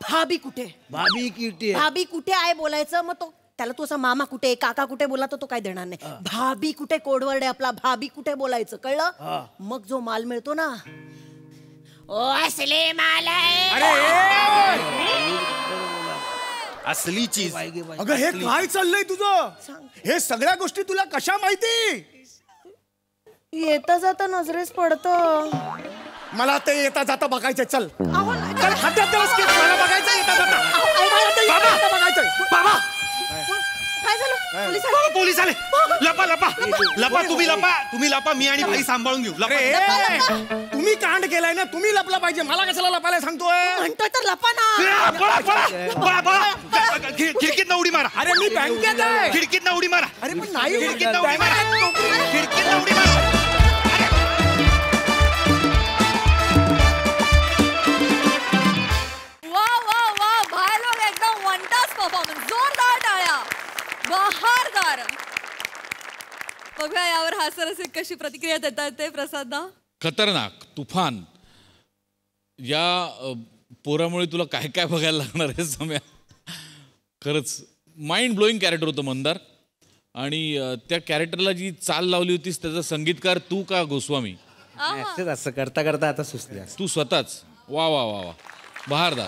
भाभी कुठे? भाभी किती? भाभी कुठे आहे बोलायचं. मग तो त्याला तू असा मामा कुठे काका कुठे बोला तर तो काय देणार नाही. भाभी कुठे कोडवर्ड आहे आपला. भाभी कुठे बोलायचं, कळलं? मग जो माल मिळतो ना, ओ असले माल आहे. असली चीज. अगं हे काय चाललंय तुझं? हे सगळ्या गोष्टी तुला कशा माहिती? येता जाता नजरेस पडतं. मला ते येता जाता बघायचंय. चल चल खात्यात दिवस की मला बघायचं येता जाता. बघायचंय. बाबा काय झालं? पोलीस आले. लपा लपा लपा. तुम्ही लपा. मी आणि भाई सांभाळून घेऊ. लपा. तुम्ही कांड केलाय ना, तुम्ही लपला पाहिजे. मला कशाला लपायला सांगतोय? म्हणतोय तर लपा ना. खिडकीत उडी मारा. अरे मी बँकेत आहे. खिडकीत उडी मारा. अरे पण नाही. खिडकीत उडी मारा. खिडकीत उडी मारा. वा वा वा, भाई लोग एकदम वन टास परफॉर्मन्स. जोरदार टाळ्या, बहारदार. बघूया यावर हास्यरसिक कशी प्रतिक्रिया देतात ते प्रसाद. खतरनाक तुफान. या पोरामुळे तुला काय काय बघायला लागणार आहे सम्या. खरंच माइंड ब्लोईंग कॅरेक्टर होतं मंदार. आणि त्या कॅरेक्टरला जी चाल लावली होतीस त्याचा संगीतकार तू का गोस्वामी? असं करता करता आता सुचले. तू स्वतःच. वा वा वा वा, बहारदार.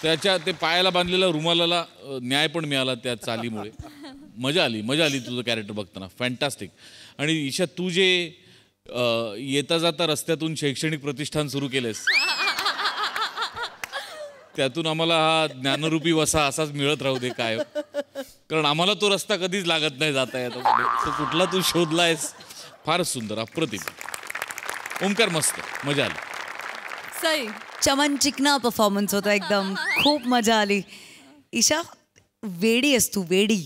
त्याच्या ते पायाला बांधलेल्या रुमालाला न्याय पण मिळाला त्या चालीमुळे. मजा आली तुझं कॅरेक्टर बघताना. फॅन्टास्टिक. आणि ईशा तू जे येता जाता रस्त्यातून शैक्षणिक प्रतिष्ठान सुरू केलंस त्यातून आम्हाला हा ज्ञानरूपी वसा असाच मिळत राहू दे काय. कारण आम्हाला तो रस्ता कधीच लागत नाही जाता येतो. तो कुठला तू शोधलायस. फारच सुंदर, अप्रतिम. ओमकार मस्त, मजा आली. सई चमन चिकना परफॉर्मन्स होता एकदम. खूप मजा आली. ईशा वेडी आहेस तू, वेडी.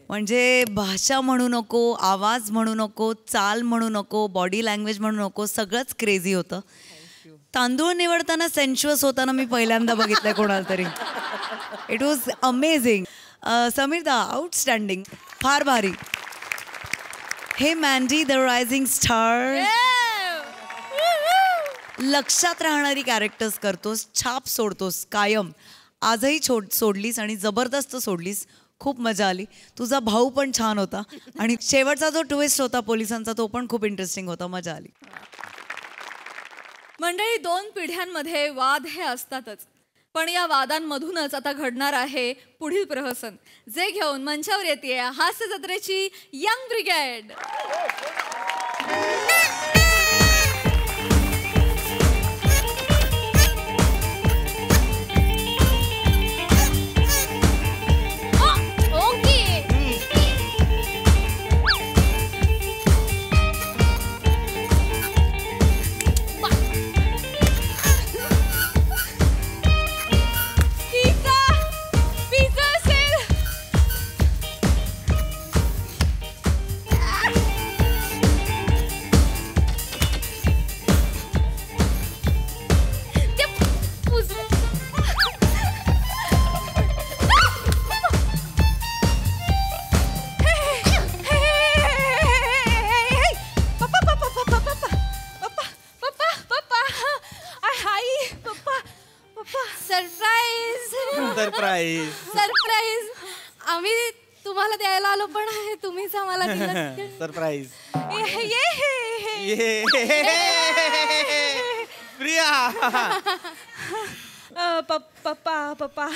म्हणजे भाषा म्हणू नको, आवाज म्हणू नको, चाल म्हणू नको, बॉडी लँग्वेज म्हणू नको, सगळंच क्रेझी होतं. तांदूळ निवडताना सेन्शुअस होताना मी पहिल्यांदा बघितलंय कोणाला तरी. It was amazing. समीर दा आउटस्टँडिंग, फार भारी. हे मॅन्डी द रायझिंग स्टार. लक्षात राहणारी कॅरेक्टर्स करतोस, छाप सोडतोस कायम. आजही सोडलीस आणि जबरदस्त सोडलीस. खूप मजा आली. तुझा भाऊ पण छान होता आणि शेवटचा जो ट्विस्ट होता पोलिसांचा तो पण खूप इंटरेस्टिंग होता. मजा आली. मंडळी, 2 पिढ्यांमध्ये वाद हे असतातच, पण या वादांमधूनच आता घडणार आहे पुढील प्रहसन, जे घेऊन मंचावर येते हास्य जत्रेची यंग ब्रिगेड. सरप्राईज आम्ही तुम्हाला द्यायला आलो पण तुम्हीच आम्हाला दिलं. सरप्राईज. प्रिया. पप्पा पप्पा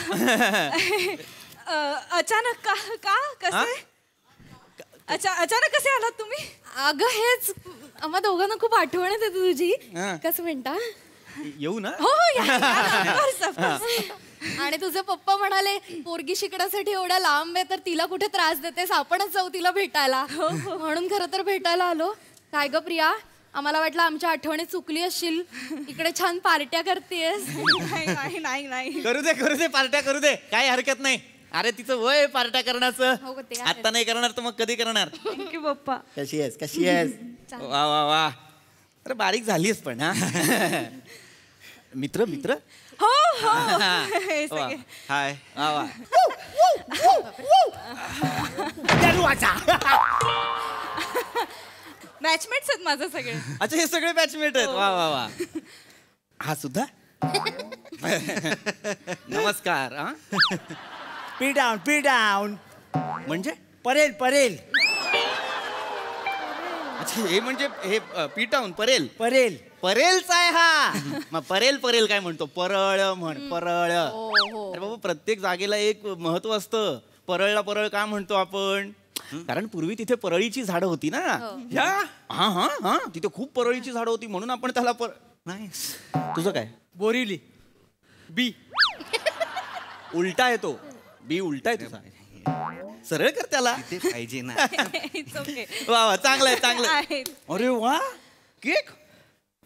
अचानक का कसे अचानक कसे आलात तुम्ही? अगं हेच आम्हा दोघांना खूप आठवण येते तुझी. कसं म्हणता? येऊ ना? हो आणि तुझे पप्पा म्हणाले पोरगी शिकण्यासाठी एवढ्या लांब आहे तर तिला कुठे त्रास देतेस, आपणच जाऊ तिला भेटायला. म्हणून खरं तर भेटायला आलो. काय ग प्रिया, आम्हाला वाटलं आमच्या आठवणी चुकली असशील, इकडे छान पार्ट्या करतेस. नाही करू दे पार्ट्या करू दे, काही हरकत नाही. अरे तिचं वय आहे पार्ट्या करण्याचं. हो ग, ते आहे. आता नाही करणार तर मग कधी करणार? थँक्यू पप्पा. कशी आहेस? वा वा वा. अरे बारीक झालीस पण हा. मित्र हो हो हे सगळे. हाय वा वा. बॅचमेट्स आहेत माझं सगळे. अच्छा हे सगळे बॅचमेट आहेत. वा वा वा. हा सुद्धा. नमस्कार. हा पी डाऊन म्हणजे परेल अच्छा हे म्हणजे हे पीटाऊन परेल परेल परेलचा आहे हा. मग परेल काय म्हणतो? परळ म्हण परळ. अरे बाबा प्रत्येक जागेला एक महत्व असतं. परळ का म्हणतो आपण? कारण पूर्वी तिथे परळीची झाडं होती ना. हा हा हा तिथे खूप परळीची झाडं होती म्हणून आपण त्याला नाही. तुझं काय? बोरिवली बी उलटा येतो. बी उलटा आहे तुझा. सरळ कर त्याला. ते पाहिजे ना. It's okay. वा वा चांगलं आहे. आहे. अरे वा केक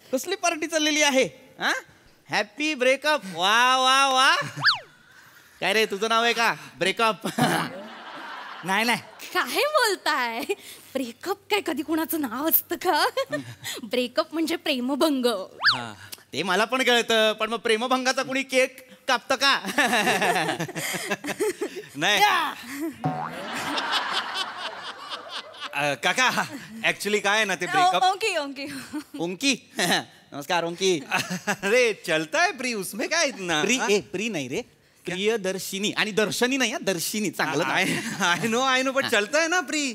कसली पार्टी चाललेली आहे? हा हॅपी ब्रेकअप. वा वा वा. काय रे तुझं नाव आहे का ब्रेकअप? नाही काय बोलताय? ब्रेकअप काय कधी कुणाचं नाव असतं का? ब्रेकअप म्हणजे प्रेमभंग. ते मला पण कळतं पण मग प्रेमभंगाचा कुणी केक कापतं का? नाही काका ऍक्च्युली काय आहे ना ते ब्रेकअप. ओंकी ओंकी नमस्कार ओंकी. अरे चलता है प्री उसमें काय इतना. प्री नाही रे प्रियदर्शिनी. आणि दर्शनी नाही दर्शिनी. चांगलं आय नो बट चलता है ना प्री.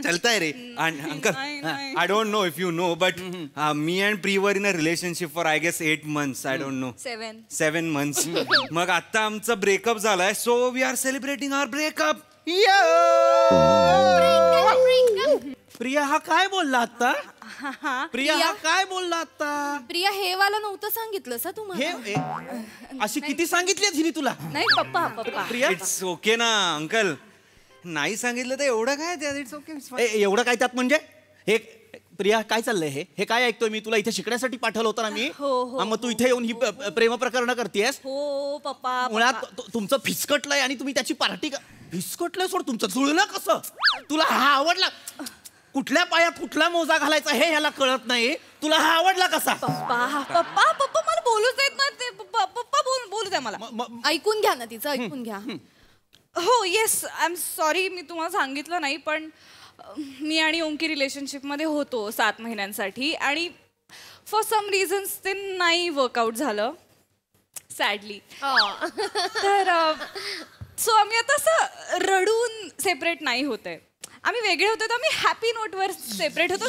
चलता है रे. Uncle I don't know if you know but me and Pri were in a relationship for I guess 8 months. I don't know 7 months. मग आता आमचं ब्रेकअप झालाय so we are celebrating our breakup. Priya हा काय बोलला आता? प्रिया हा काय बोलला आता? प्रिया हे वाला नव्हतं सांगितलं सा तुम्हाला? अशी किती सांगितली हिने तुला? नाही पप्पा प्रिया इट्स ओके ना अंकल. नाही सांगितलं तर एवढं काय त्यात. It's okay. एवढं काय त्यात म्हणजे? हे प्रिया काय चाललंय? हे काय ऐकतोय मी? तुला इथे शिकण्यासाठी पाठवलं होतं ना मी. मग तू इथे येऊन ही प्रेम प्रकरण करतेस? हो पप्पा. मुळात तुमचं फिसकटलंय आणि तुम्ही त्याची पार्टी फिसकटलंय. सोड तुमचं जुळलं कसं? तुला हा आवडला? कुठल्या पायात कुठला मोजा घालायचा हे ह्याला कळत नाही. तुला हा आवडला कसा? पप्पा मला बोलूच देत ना ते. पप्पा बोलू द्या मला. ऐकून घ्या ना तिचं, ऐकून घ्या. हो येस आय एम सॉरी मी तुम्हाला सांगितलं नाही पण मी आणि ओंकी रिलेशनशिपमध्ये होतो 7 महिन्यांसाठी आणि फॉर सम रिझन्स ते नाही वर्कआउट झालं सॅडली. तर सो आम्ही आता असं रडून सेपरेट नाही होते. आम्ही वेगळे होतो तर आम्ही हॅपी नोटवर सेपरेट होतो.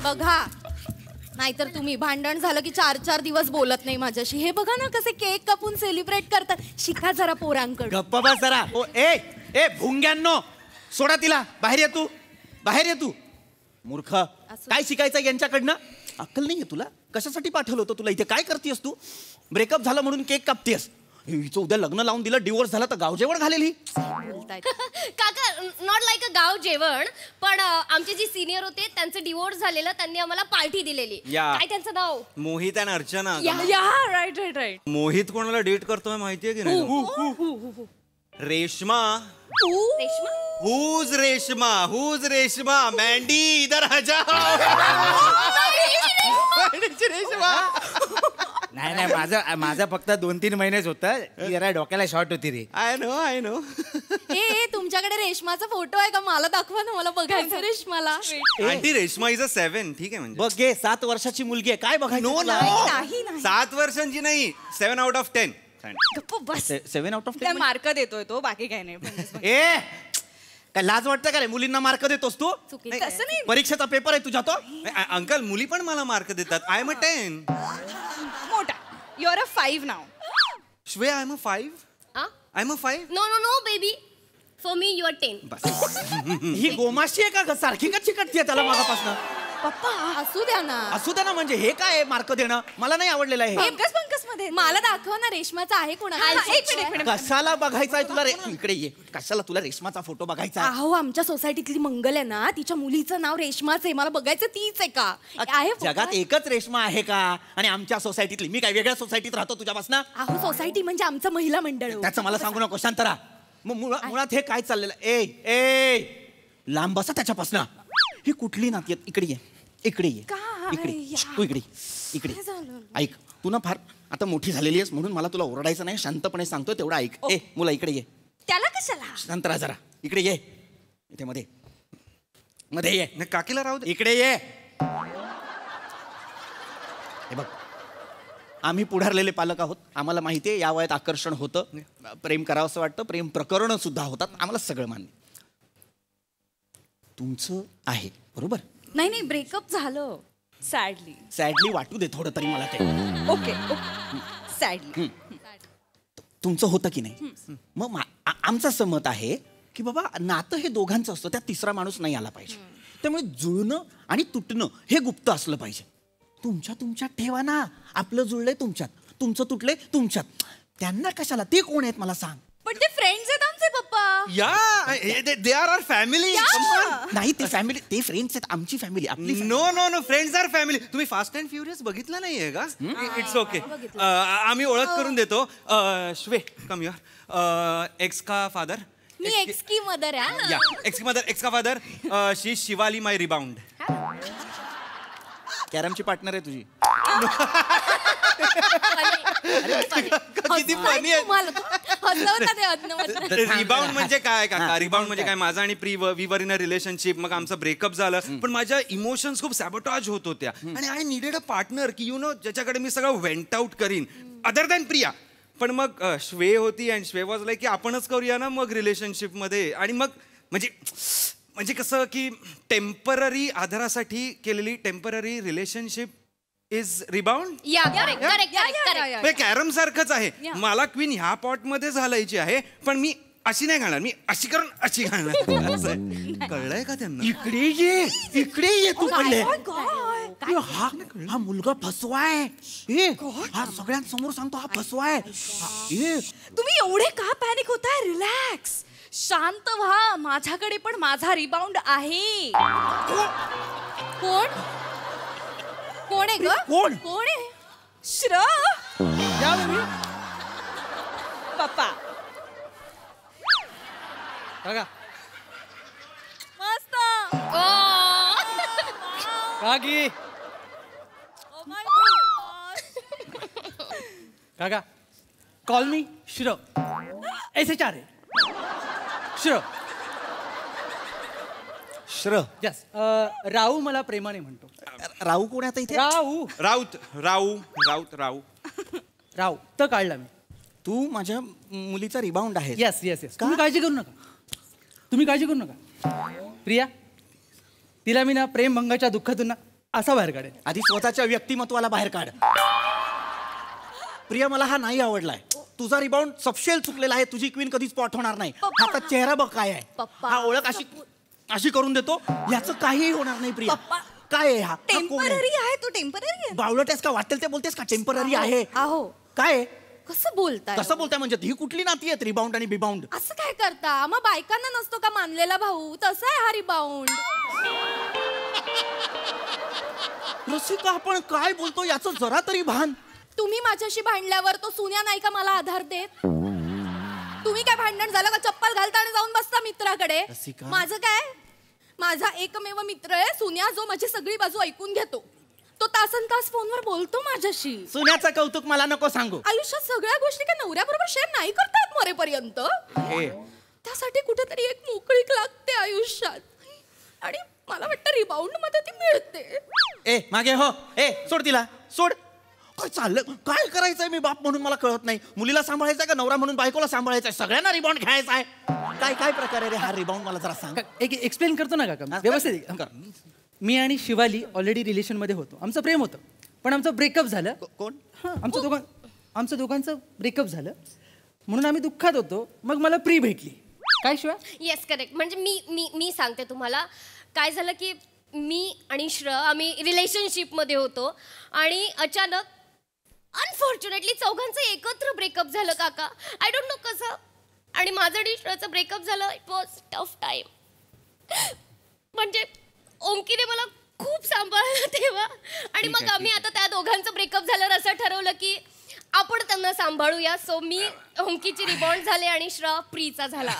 बघा नाहीतर तुम्ही भांडण झालं की 4 दिवस बोलत नाही माझ्याशी. हे बघा ना कसे केक कापून सेलिब्रेट करतात. शिका जरा पोरांकडे. गप्पा बस जरा. ए भुंग्यांनो सोडा तिला. बाहेर ये तू मूर्ख. काय शिकायचं यांच्याकडनं? अक्कल नाहीये तुला? कशासाठी पाठवलं होतं तुला इथे? काय करतेस तू? ब्रेकअप झालं म्हणून केक कापतेस. हिचं उद्या लग्न लावून दिलं डिवोर्स झाला तर गाव जेवण घालेली. काका नॉट लाईक अ गाव जेवण पण आमचे जे सिनियर होते त्यांचं डिवोर्स झालेलं. त्यांनी आम्हाला पार्टी दिलेली. काय त्यांचं नाव? मोहित आणि अर्चना. राईट. मोहित कोणाला डेट करतोय माहितीये की नाही? रेश्मा. Who's रेश्मा? मँडी इधर आ जाओ. नाही माझं फक्त 2-3 महिनेच होतं. जरा डोक्याला शॉर्ट होती रे. I know. ए तुमच्याकडे रेशमाचा फोटो आहे का? मला दाखवा ना. मला बघायचं रेशमाला. Aunty Reshma is a 7. ठीक आहे म्हणजे. बघ गे 7 वर्षाची मुलगी आहे. काय बघायचं? नाही 7 वर्षांची नाही. 7 out of 10. Bus 7 out of 10 mark देतोय तो. बाकी काही नाही. ए काय लाज वाटतं का रे? मुलींना मार्क देतोस तू? तसं नाही. परीक्षेचा पेपर आहे तुझ्या तो? अंकल मुली पण मला मार्क देतात. I am a 10. मोठा. यू आर अ 5 नाव. श्वे I am a 5. I am a 5. No baby for me you are 10. ही गोमाशी आहे का? सारखी का चिकटतीये त्याला मागापासून? पप्पा असू द्या ना. असू द्या ना म्हणजे हे काय मार्क देणं? मला नाही आवडलेलं आहे. पंकज मध्ये दे. मला दाखव ना रेशमाचा आहे कोणा. एक मिनिट. कशाला बघायचा आहे तुला इकडे ये. कशाला तुला रेशमाचा फोटो बघायचा आहे? अहो आमच्या सोसायटीतली मंगल आहे ना, तिच्या मुलीचं नाव रेशमाच आहे. मला बघायचं तीच आहे का? आहे जगात एकच रेशमा आहे का? आणि आमच्या सोसायटीतली, मी काय वेगळ्या सोसायटीत राहतो तुझ्यापासून? अहो सोसायटी म्हणजे आमचं महिला मंडळ. त्याचं मला सांगू नको, शांत राहा. मग मुळात हे काय चाललेलं? ए लांब बसा त्याच्यापासून. ही कुठली नाती आहेत? इकडे ये, इकडे ये, इकडे तू इकडे ऐक. तू ना फार आता मोठी झालेली आहेस म्हणून मला तुला ओरडायचं नाही, शांतपणे सांगतो तेवढं ऐक. ए मुला इकडे ये. त्याला कशाला? शांत राहा जरा. इकडे ये, इथे मध्ये ये. काकीला राहू दे. इकडे ये. हे बघ, आम्ही पुढारलेले पालक आहोत. आम्हाला माहिती आहे या वयात आकर्षण होतं, प्रेम करावं असं वाटतं, प्रेम प्रकरण सुद्धा होतात, आम्हाला सगळं मान्य. तुमचं आहे बरोबर? नाही ब्रेकअप झालं सॅडली वाटू दे थोडं तरी मला ते. Okay sadly. तुमचं होतं की नाही? मग आमचं असं मत आहे की बाबा नातं हे दोघांचं असतं, त्यात तिसरा माणूस नाही आला पाहिजे. त्यामुळे जुळणं आणि तुटणं हे गुप्त असलं पाहिजे. तुमच्यात ठेवा ना. आपलं जुळलंय तुमच्यात, तुमचं तुटलंय तुमच्यात. त्यांना कशाला? ते कोण आहेत मला सांग. पण ते फ्रेंड्स आहेत आमचे पप्पा. They are our family. नाही ते फॅमिली, ते फ्रेंड्स आहेत. आमची फॅमिली, आपली. No friends are family. तुम्ही फास्ट अँड फ्युरियस बघितलं नाहीये का? It's okay. आम्ही ओळख करून देतो. श्वे कम युअर. एक्स का फादर. मी एक्स की मदर आहे. या एक्स की मदर, एक्स का father. She Shivali my rebound. कॅरमची पार्टनर आहे तुझी. किती फनी आहे. रिबाउंड म्हणजे काय काका? रिबाउंड म्हणजे काय? माझा आणि प्री we were in a relationship. मग आमचं ब्रेकअप झालं, पण माझ्या इमोशन्स खूप सॅबोटाज होत होत्या आणि आय नीडेड अ पार्टनर की यू नो ज्याच्याकडे मी सगळं वेंट आउट करीन अदर दॅन प्रिया. पण मग श्वे होती अँड श्वे वॉज लाईक की आपणच करूया ना मग रिलेशनशिप मध्ये. आणि मग म्हणजे कसं की टेम्पररी आधारासाठी केलेली temporary relationship is rebound. Carrom सारखंच आहे. मला क्वीन ह्या पॉट मध्ये घालायची आहे, पण मी अशी नाही घालणार, मी अशी करून अशी घालणार. कळलंय का त्यांना? इकडे ये तू. पडले हा मुलगा फसवाय. हा सगळ्यांसमोर सांगतो हा फसवाय. तुम्ही एवढे का पॅनिक होताय? रिलॅक्स, शांत व्हा. माझ्याकडे पण माझा रिबाउंड आहे. कोण आहे ग? कोण आहे? पप्पा. मस्त. काकी काका कॉल मी श्र. ऐसे चार है श्र. यस. राहू मला प्रेमाने म्हणतो. राहू कोण आता इथे? राहू तर काढला मी. तू माझ्या मुलीचा रिबाउंड आहे. येस. तुम्ही काळजी करू नका. प्रिया, तिला मी ना प्रेमभंगाच्या दुःखातून ना असा बाहेर काढेल. आधी स्वतःच्या व्यक्तिमत्वाला बाहेर काढ. प्रिया, मला हा नाही आवडलाय. तुझा रिबाउंड सपशेल चुकलेला आहे. तुझी क्वीन कधी स्पॉट होणार नाही. हा चेहरा बघ काय आहे. हा ओळख अशी करून देतो, याचं काहीही होणार नाही. प्रिया, काय आहे हा? टेम्पररी आहे. तो टेम्पररी आहे. बावळटेस का? वाटेल ते बोलतेस का? टेम्पररी आहे. काय कसं बोलताय? कसं बोलताय म्हणजे? ही कुठली नाती आहेत रिबाउंड आणि बिबाउंड? असं काय करता? मग बायकांना नसतो का मानलेला भाऊ? तसा आहे हा रिबाउंड. रसिका, आपण काय बोलतो याचं जरा तरी भान. तुम्ही माझ्याशी भांडल्यावर तो सुन्या नाही का मला आधार देत? तुम्ही काय भांडण झालं का चप्पल घालता आणि जाऊन बसता मित्राकडे? माझं काय? माझा एकमेव मित्र आहे सुन्या, जो माझी सगळी बाजू ऐकून घेतो. तो तासन तास फोनवर बोलतो माझ्याशी. सुन्याचं कौतुक मला नको सांगू. आयुष्यात सगळ्या गोष्टी काय नवऱ्याबरोबर शेअर नाही करता येत मरेपर्यंत. त्यासाठी कुठेतरी एक मोकळीक लागते आयुष्यात, आणि मला वाटतं रिबाउंड मध्ये ती मिळते. मागे हो. सोड तिला, सोड. काय चाललं? काय करायचंय मी बाप म्हणून मला कळत नाही. मुलीला सांभाळायचंय का नवरा म्हणून बायकोला सांभाळायचंय? सगळ्यांना रिबाउंड घ्यायचा आहे. काय प्रकार आहे रे हा रिबाउंड? मला जरा सांग. एक एक्सप्लेन करतो ना काका व्यवस्थित. मी आणि शिवाली ऑलरेडी रिलेशन मध्ये होतो. आमचं प्रेम होतं, पण आमचं ब्रेकअप झालं. कोण? आमचं दोघांचं ब्रेकअप झालं म्हणून आम्ही दुःखात होतो. मग मला प्री भेटली. काय शिवा? Yes correct. म्हणजे मी सांगते तुम्हाला काय झालं की मी आणि श्र आम्ही रिलेशनशिपमध्ये होतो आणि अचानक अनफॉर्च्युनेटली चौघांचं एकत्र ब्रेकअप झालं काका. आय डोंट नो कसं. आणि माझं आणि ईश्वराचं ब्रेकअप झालं. It was tough time. म्हणजे ओंकीने मला खूप सांभाळलं तेव्हा. आणि मग आम्ही आता त्या दोघांचं ब्रेकअप झाल्यावर असं ठरवलं की आपण त्यांना सांभाळूया. सो मी ओंकीची रिबॉन्ड झाले आणि श्रा प्रीचा झाला.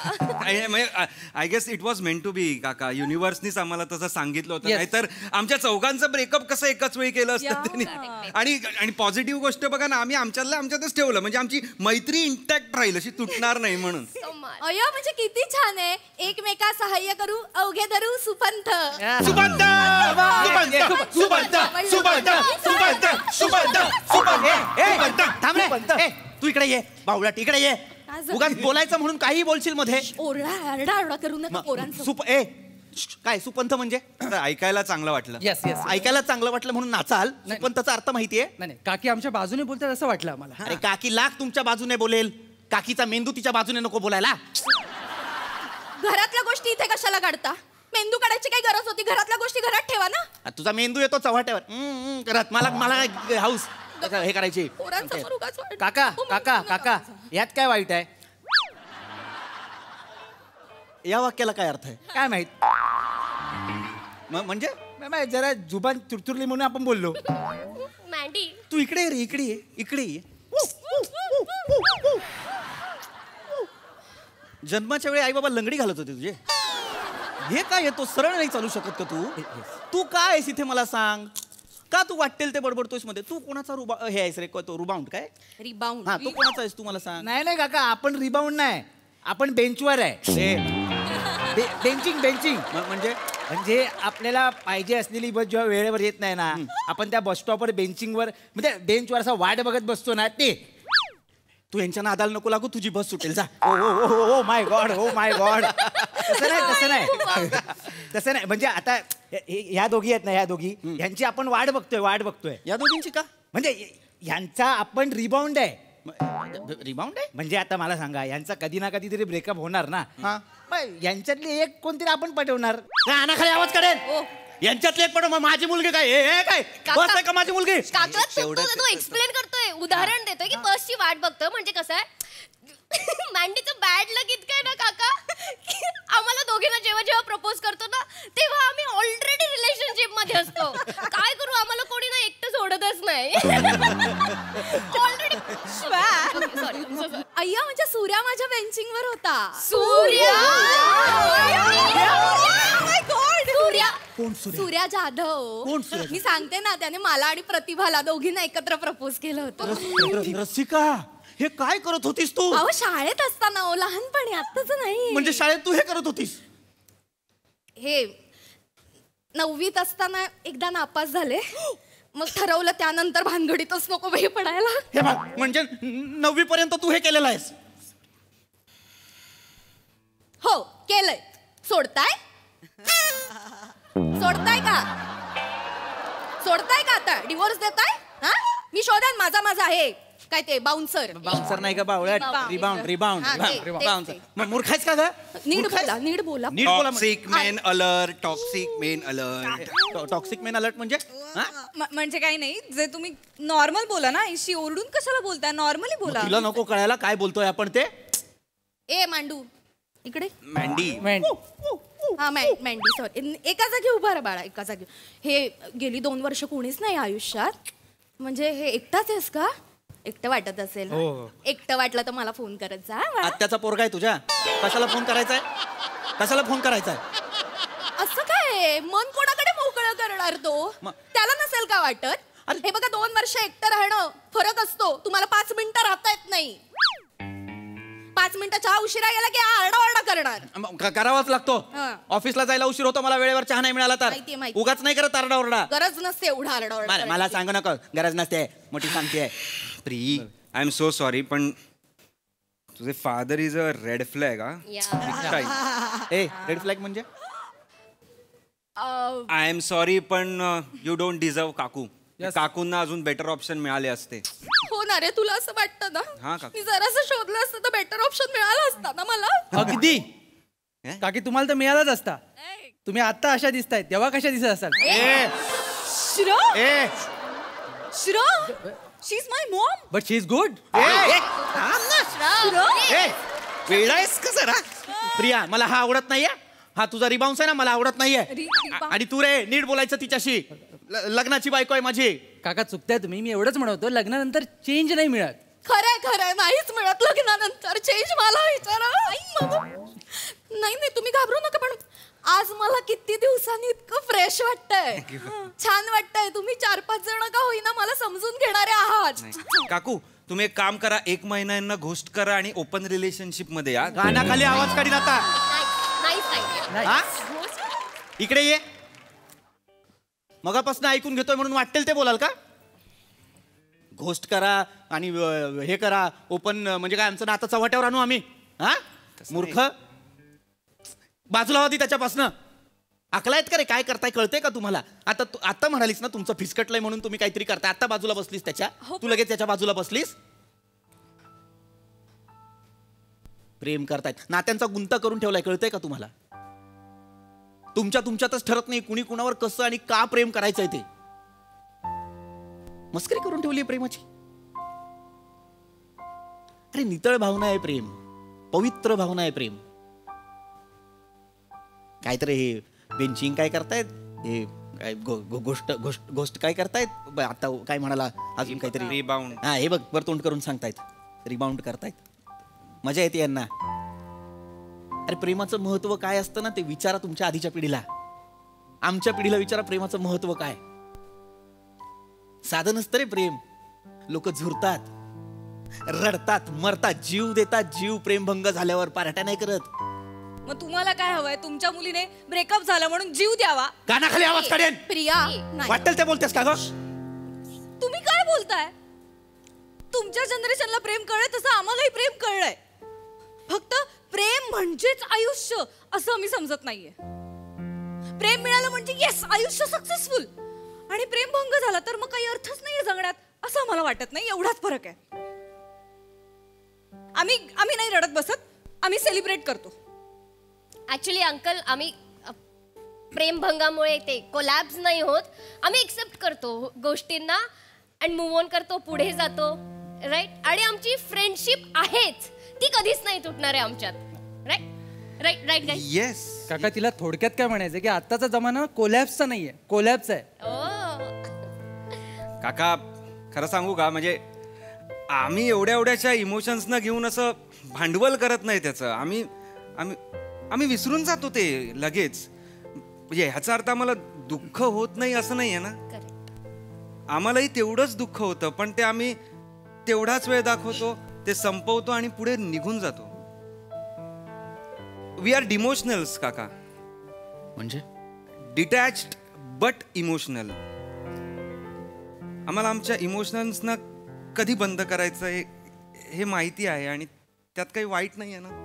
I guess it was meant to be काका. युनिव्हर्सनीच आम्हाला तसं सांगितलं होतं. नाहीतर आमच्या चौघांचं ब्रेकअप कसं एकाच वेळी केलं असतं त्यांनी. आणि पॉझिटिव्ह गोष्ट बघा ना, आम्ही आमच्यातच ठेवलं. म्हणजे आमची मैत्री इंटॅक्ट राहील, अशी तुटणार नाही म्हणून. अय्यो म्हणजे किती छान आहे. एकमेका सहाय्य करू अवघे धरू सुपंथ. सुपंथ थांब रे. तू इकडे ये बावळट, इकडे ये. उगाच बोलायचं म्हणून काही बोलशील मध्ये. आरडा करू नका पोरांचं. काय सुपंथ म्हणजे? ऐकायला चांगलं वाटलं. येस येस ऐकायला चांगलं वाटलं म्हणून नाचाल. सुपंथचा अर्थ माहितीये? नाही काकी आमच्या बाजूने बोलतात असं वाटलं आम्हाला. अरे काकी लाख तुमच्या बाजूने बोलेल. काकीचा मेंदू तिच्या बाजूने नको बोलायला. घरातल्या गोष्टी इथे कशाला काढता? मेंदू काढायची काही गरज होती? घरातल्या गोष्टी घरात ठेवा ना. तुझा मेंदू येतो चव्हाट्यावर करत. मला हाऊस हे करायची. काका काका काका यात काय वाईट आहे? या वाक्याला काय अर्थ आहे काय माहित? म्हणजे जरा जुबान तुरतुरली म्हणून आपण बोललो. मॅडी तू इकडे ये रे. इकडे ये. जन्माच्या वेळी आई बाबा लंगडी घालत होते तुझे. हे काय येतो सरळ नाही चालू शकत का तू? तू काय आहेस इथे मला सांग. का तू वाटेल ते बडबडतोयस मध्ये? तू कोणाचा हे आहेस रे? तो रुबाउंड काय? रिबाउंड. हा, तू कोणाचा आहेस तू मला सांग. नाही काका आपण रिबाउंड नाही, आपण बेंचवर आहे. बेंचिंग म्हणजे आपल्याला पाहिजे असलेली बस जेव्हा वेळेवर येत नाही ना, आपण त्या बस स्टॉपवर बेंचिंगवर म्हणजे बेंचवर असा वाट बघत बसतो ना ते. तू यांच्या नादाला नको लागू, तुझी बस सुटेल. जा. Oh my God. तसं नाही म्हणजे आता ह्या दोघी आहेत ना, ह्या दोघी ह्यांची आपण वाट बघतोय. या दोघींची का? म्हणजे ह्यांचा आपण रिबाउंड आहे. रिबाउंड आहे म्हणजे आता मला सांगा, यांचा कधी ना कधी तरी ब्रेकअप होणार ना. यांच्यातली एक कोणतरी आपण पटवणार. खाली आवाज काढेल. यांच्यातले पण माझी मुलगी काय काय बस आहे का माझी मुलगी? काका तो एक्सप्लेन करतोय, उदाहरण देतोय की बसची वाट बघतो. म्हणजे कसं आहे, मॅन्डीचं बॅड लक इतकं आहे ना काका, आम्हाला दोघींना जेव्हा प्रपोज करतो ना, तेव्हा आम्ही ऑलरेडी रिलेशनशिप मध्ये असतो. काय करू, आम्हाला कोणी ना एकटं सोडतच नाही. ऑलरेडी. अय्या म्हणजे सूर्या माझ्या बेंचिंगवर होता. सूर्या जाधव. मी सांगते ना, त्याने मला आणि प्रतिभाला दोघींना एकत्र प्रपोज केलं होतं. रसिका, हे काय करत होतीस तू? अहो शाळेत असताना, लहानपणी, आत्ताच नाही. म्हणजे शाळेत तू हे करत होतीस? हे 9वीत असताना एकदा नापास झाले. मग ठरवलं त्यानंतर भानगडीतच नको बाई पडायला. हे बघ, म्हणजे 9वी पर्यंत तू हे केलेलं आहेस? हो केलंय. सोडताय का आता? डिवोर्स देताय? हा, मी शोधन. माझा आहे काय ते बाउन्सर नाही का बावळ्यात? रिबाउंड. मग मूर्खायच का ग? नीट बोला. Toxic main alert. Toxic main alert म्हणजे? म्हणजे काही नाही, जे तुम्ही नॉर्मल बोला ना. इशी ओरडून कशाला बोलताय? नॉर्मली बोला. तुला नको कळायला काय बोलतोय आपण ते? ए मांडू इकडे. मॅन्डी. हा मॅन्डी सॉरी. एका जागी उभा राहा बाळा, एका जागी. हे गेली 2 वर्ष कोणीच नाही आयुष्यात. म्हणजे हे एकटाच आहेस का? एकटं वाटत असेल. एकटं वाटलं तर मला फोन करत जा. आत्याचा पोरगा आहे तुझ्या? कशाला फोन करायचाय? असं काय? मन कोणाकडे मोकळं करणार तो? त्याला नसेल का वाटत? हे बघा, 2 वर्ष एकटं राहणं फरक असतो. तुम्हाला 5 मिनिटं राहता येत नाही. 5 मिनिटं चहा उशिरा गेला की आरडाओरडा करणार. करावाच लागतो. ऑफिसला जायला उशीर होतो, मला वेळेवर चहा नाही मिळाला तर उगाच नाही करत आरडाओरडा. गरज नसते एवढा आरडाओरडा. मला सांगू नका, गरज नसते. मोठी सांगते. Pre, I am so sorry, पण तुझे father is a red flag. Red flag म्हणजे? आय एम सॉरी, पण यू डोंट डिझर्व काकू. काकूंना अजून बेटर ऑप्शन मिळाले असते. हो ना रे, तुला असं वाटतं ना? मी जरासं शोधलं असतं तर बेटर ऑप्शन मिळालं असतं ना मला. अगदी काकी, तुम्हाला तर मिळालाच असता. तुम्ही आता अशा दिसताय, तेव्हा कशा दिसत असाल? She is my mom. But she is good. वेळा आहेस का जरा? प्रिया, मला हा आवडत नाहीये. हा तुझा रिबाउन्स आहे ना, मला आवडत नाहीये. आणि तू रे नीट बोलायचं तिच्याशी. लग्नाची बायको आहे माझी. काका चुकताय तुम्ही. मी एवढंच म्हणतो लग्नानंतर चेंज नाही मिळत. खरंय नाहीच मिळत लग्नानंतर चेंज. मला विचारा. नाही नाही तुम्ही घाबरू नका, पण आज मला किती दिवसांनी इतकं फ्रेश वाटतंय, छान वाटतंय. तुम्ही 4-5 जण का होईना मला समजून घेणारे आहात. काकू तुम्ही एक काम करा, 1 महिना यांना घोस्ट करा आणि ओपन रिलेशनशिप मध्ये या. कानाखाली आवाज काढीन आता. इकडे ये. मगापासून ऐकून घेतोय म्हणून वाटेल ते बोलाल का? घोस्ट करा आणि हे करा ओपन, म्हणजे काय आमचं नातं चव्हाट्यावर आणू आम्ही? हा मूर्ख, बाजूला होती त्याच्यापासनं. अकला आहेत का रे? काय करताय कळतंय का तुम्हाला? आता म्हणालीस ना तुमचं फिसकटलंय म्हणून तुम्ही काहीतरी करताय. आता बाजूला बसलीस त्याच्या, तू लगेच त्याच्या बाजूला बसलीस. प्रेम करतायत, नात्यांचा गुंता करून ठेवलाय, कळतंय का तुम्हाला? तुमच्यातच ठरत नाही कुणी कुणावर कसं आणि का प्रेम करायचंय ते. मस्करी करून ठेवली प्रेमाची. अरे नितळ भावना आहे प्रेम, पवित्र भावना आहे प्रेम. काहीतरी हे बेंचिंग काय करतायत, हे काय गोष्ट काय करतायत आता, काय म्हणाला अजून काहीतरी रिबाउंड. हा हे बघ वर तोंड करून सांगतायत, रिबाउंड करतायत. मजा येते यांना. अरे प्रेमाचं महत्व काय असतं ना ते विचारा तुमच्या आधीच्या पिढीला. आमच्या पिढीला विचारा प्रेमाचं महत्व काय. साधं नसतं रे प्रेम. लोक झुरतात, रडतात, मरतात, जीव देतात. जीव प्रेमभंग झाल्यावर पार्ट्या नाही करत. मग तुम्हाला काय हवंय? तुमच्या मुलीने ब्रेकअप झाला म्हणून जीव द्यावा? कानाखाली आवाज काढेन. प्रिया वाटेल ते बोलतेस का ग? तुम्ही काय बोलताय? तुमच्या जनरेशनला प्रेम कळलंय तसं आम्हालाही प्रेम कळलंय. फक्त प्रेम म्हणजेच आयुष्य असं आम्ही समजत नाहीये. प्रेम मिळालं म्हणजे येस आयुष्य सक्सेसफुल, आणि प्रेम भंग झाला तर मग काही अर्थच नाहीये जगण्यात असं आम्हाला वाटत नाही. एवढाच फरक आहे. आम्ही नाही रडत बसत, आम्ही सेलिब्रेट करतो. ऍक्च्युली अंकल आम्ही प्रेमभंगामुळे ते कोलॅप्स नाही होत. आम्ही एक्सेप्ट करतो गोष्टींना आणि मूव्ह ऑन करतो, पुढे जातो. राईट. आणि आमची फ्रेंडशिप आहेच, ती कधीच नाही तुटणार आहे आमच्यात. राईट राईट राईट गाईस. येस काका तिला थोडक्यात काय म्हणायचं की आत्ताचा जमाना कोलॅप्सचा नाहीये, कोलॅप्स आहे. काका खरं सांगू का, म्हणजे आम्ही एवढ्याशा इमोशन्सना घेऊन असं भांडवल करत नाही त्याचं. आम्ही विसरून जातो ते लगेच. म्हणजे ह्याचा अर्थ आम्हाला दुःख होत नाही असं नाही आहे ना. आम्हालाही तेवढंच दुःख होतं, पण ते आम्ही तेवढाच वेळ दाखवतो, ते संपवतो आणि पुढे निघून जातो. वी आर डिमोशनल्स काका. म्हणजे डिटॅच्ड बट इमोशनल. आम्हाला आमच्या इमोशनल्सना कधी बंद करायचं हे माहिती आहे, आणि त्यात काही वाईट नाही आहे ना.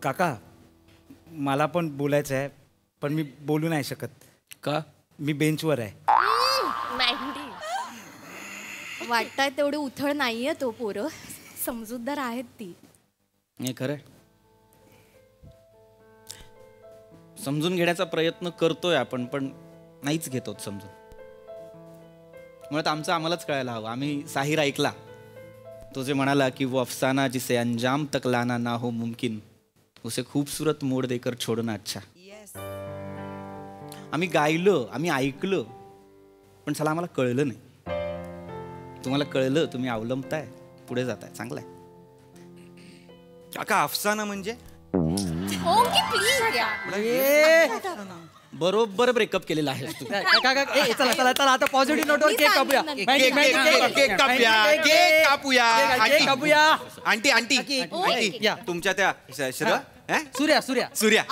काका मला पण बोलायचं आहे, पण मी बोलू नाही शकत. का? मी बेंचवर आहे. वाटताय तेवढे उथळ नाहीये तो. पोरं समजूतदार आहेत ती. हे खरंय. समजून घेण्याचा प्रयत्न करतोय आपण, पण नाहीच घेतो समजून. मुळात आमचं आम्हालाच कळायला हवं. आम्ही साहिर ऐकला तो जे म्हणाला की वो अफसाना जिसे अंजाम तक लाना ना हो मुमकिन उसे खूबसूरत मोड देकर छोड़ना अच्छा. आम्ही गायलं, आम्ही ऐकलं, पण चला आम्हाला कळलं नाही. तुम्हाला कळलं, तुम्ही अवलंबताय, पुढे जाताय, चांगलं आहे. काका अफसाना म्हणजे बरोबर ब्रेकअप केलेला आहेस तू. चला चला चला आता पॉझिटिव्ह नोटवर केक कापूया. केक कापूया. आंटी आंटी तुमच्या त्या सूर्या सूर्या सूर्या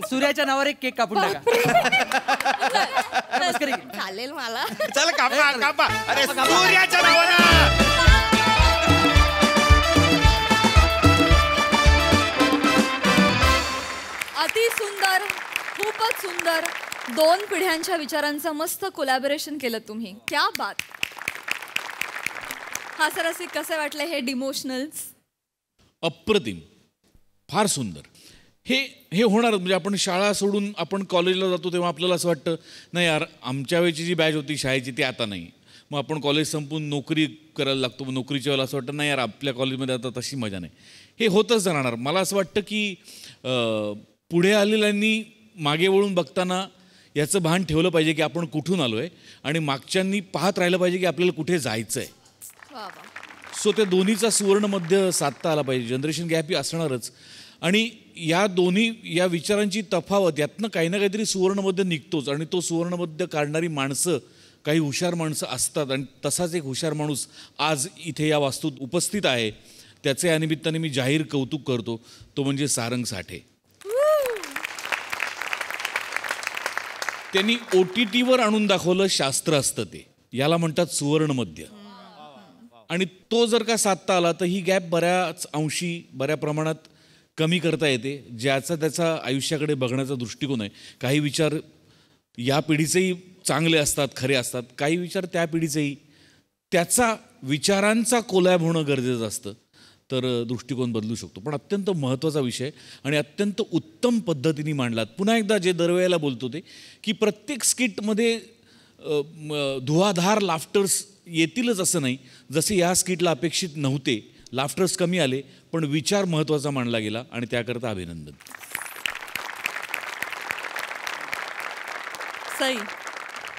सूर्याच्या नावावर एक केक कापून टाका. चालेल मला. चला कापा कापा. अरे सूर्याच्या नावानं. अति सुंदर, खूपच सुंदर. 2 पिढ्यांच्या विचारांचं मस्त कोलॅबोरेशन केलं तुम्ही. क्या बात. हा सर कसे वाटले हे डिमोशनल्स? अप्रतिम, फार सुंदर. हे होणार म्हणजे आपण शाळा सोडून आपण कॉलेजला जातो तेव्हा आपल्याला असं वाटतं नाही यार आमच्या वेळची जी बॅच होती शाळेची ती आता नाही. मग आपण कॉलेज संपून नोकरी करायला लागतो. मग नोकरीच्या वेळेला असं वाटतं नाही यार आपल्या कॉलेजमध्ये आता तशी मजा नाही. हे होतच राहणार. मला असं वाटतं की पुढे आलेल्यांनी मागे वळून बघताना याचं भान ठेवलं पाहिजे की आपण कुठून आलो आहे आणि मागच्यांनी पाहत राहिलं पाहिजे की आपल्याला कुठे जायचं आहे. सो त्या दोन्हीचा सुवर्णमध्य साधता आला पाहिजे. जनरेशन गॅप ही असणारच आणि या दोन्ही या विचारांची तफावत यातनं काही ना काहीतरी सुवर्णमध्य निघतोच आणि तो सुवर्णमध्य काढणारी माणसं काही हुशार माणसं असतात आणि तसाच एक हुशार माणूस आज इथे या वास्तूत उपस्थित आहे. त्याचे या निमित्ताने मी जाहीर कौतुक करतो. तो म्हणजे सारंग साठे. त्यांनी OTTवर आणून दाखवलं शास्त्र असतं ते. याला म्हणतात सुवर्णमध्य आणि तो जर का साधता आला तर ही गॅप बऱ्याच अंशी बऱ्या प्रमाणात कमी करता येते. ज्याचा त्याचा आयुष्याकडे बघण्याचा दृष्टिकोन आहे. काही विचार या पिढीचेही चांगले असतात खरे असतात. काही विचार त्या पिढीचेही त्याचा विचारांचा कोलॅब होणं गरजेचं असतं तर दृष्टिकोन बदलू शकतो. पण अत्यंत महत्त्वाचा विषय आणि अत्यंत उत्तम पद्धतीने मांडलात. पुन्हा एकदा जे दरवेळेला बोलतो ते की प्रत्येक स्किटमध्ये धुवाधार लाफ्टर्स येतीलच असं नाही. जसे या स्किटला अपेक्षित नव्हते लाफ्टर्स कमी आले पण विचार महत्त्वाचा मांडला गेला आणि त्याकरता अभिनंदन. Sai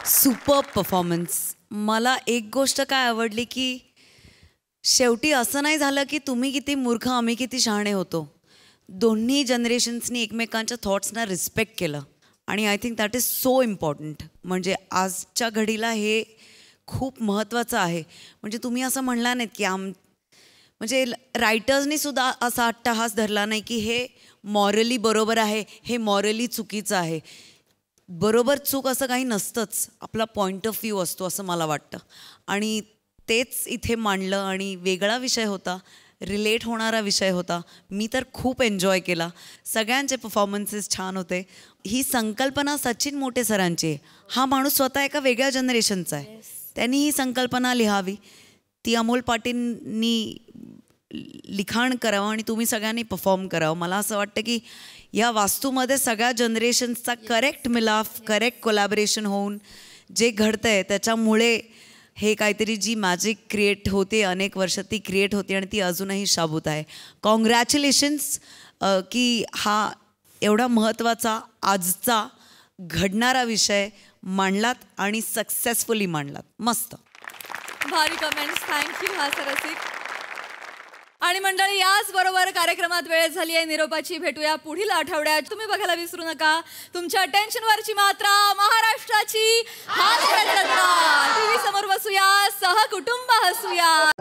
super performance. मला एक गोष्ट काय आवडली की शेवटी असं नाही झालं की तुम्ही किती मूर्ख आम्ही किती शहाणे होतो. दोन्ही जनरेशन्सनी एकमेकांच्या थॉट्सना रिस्पेक्ट केलं आणि I think that is so important. म्हणजे आजच्या घडीला हे खूप महत्त्वाचं आहे. म्हणजे तुम्ही असं म्हणला नाहीत की म्हणजे रायटर्सनी सुद्धा असा अट्टहास धरला नाही की हे मॉरली बरोबर आहे हे मॉरली चुकीचं आहे. बरोबर चूक असं काही नसतंच. आपला पॉईंट ऑफ व्ह्यू असतो असं मला वाटतं आणि तेच इथे मांडलं आणि वेगळा विषय होता. रिलेट होणारा विषय होता. मी तर खूप एन्जॉय केला. सगळ्यांचे परफॉर्मन्सेस छान होते. ही संकल्पना सचिन मोटे सरांची आहे. हा माणूस स्वतः एका वेगळ्या जनरेशनचा आहे. त्यांनी ही संकल्पना लिहावी. ती अमोल पाटीलनी लिखाण करावं आणि तुम्ही सगळ्यांनी परफॉर्म करावं. मला असं वाटतं की या वास्तूमध्ये सगळ्या जनरेशन्सचा करेक्ट मिलाफ करेक्ट कोलॅबरेशन होऊन जे घडतं आहे त्याच्यामुळे हे काहीतरी जी मॅजिक क्रिएट होते अनेक वर्ष ती क्रिएट होते आणि ती अजूनही शाबूत आहे. कॉंग्रॅच्युलेशन्स की हा एवढा महत्त्वाचा आजचा घडणारा विषय मांडलात आणि सक्सेसफुली मांडलात. मस्त भारी कमेंट्स. थँक्यू हास्यरसिक. आणि मंडळी याच बरोबर कार्यक्रमात वेळ झाली आहे निरोपाची. भेटूया पुढील आठवड्यात. तुम्ही बघायला विसरू नका तुमच्या टेन्शनवरची मात्रा महाराष्ट्राची हास्य जत्रा. टीव्ही समोर बसूया सहकुटुंब हसूया.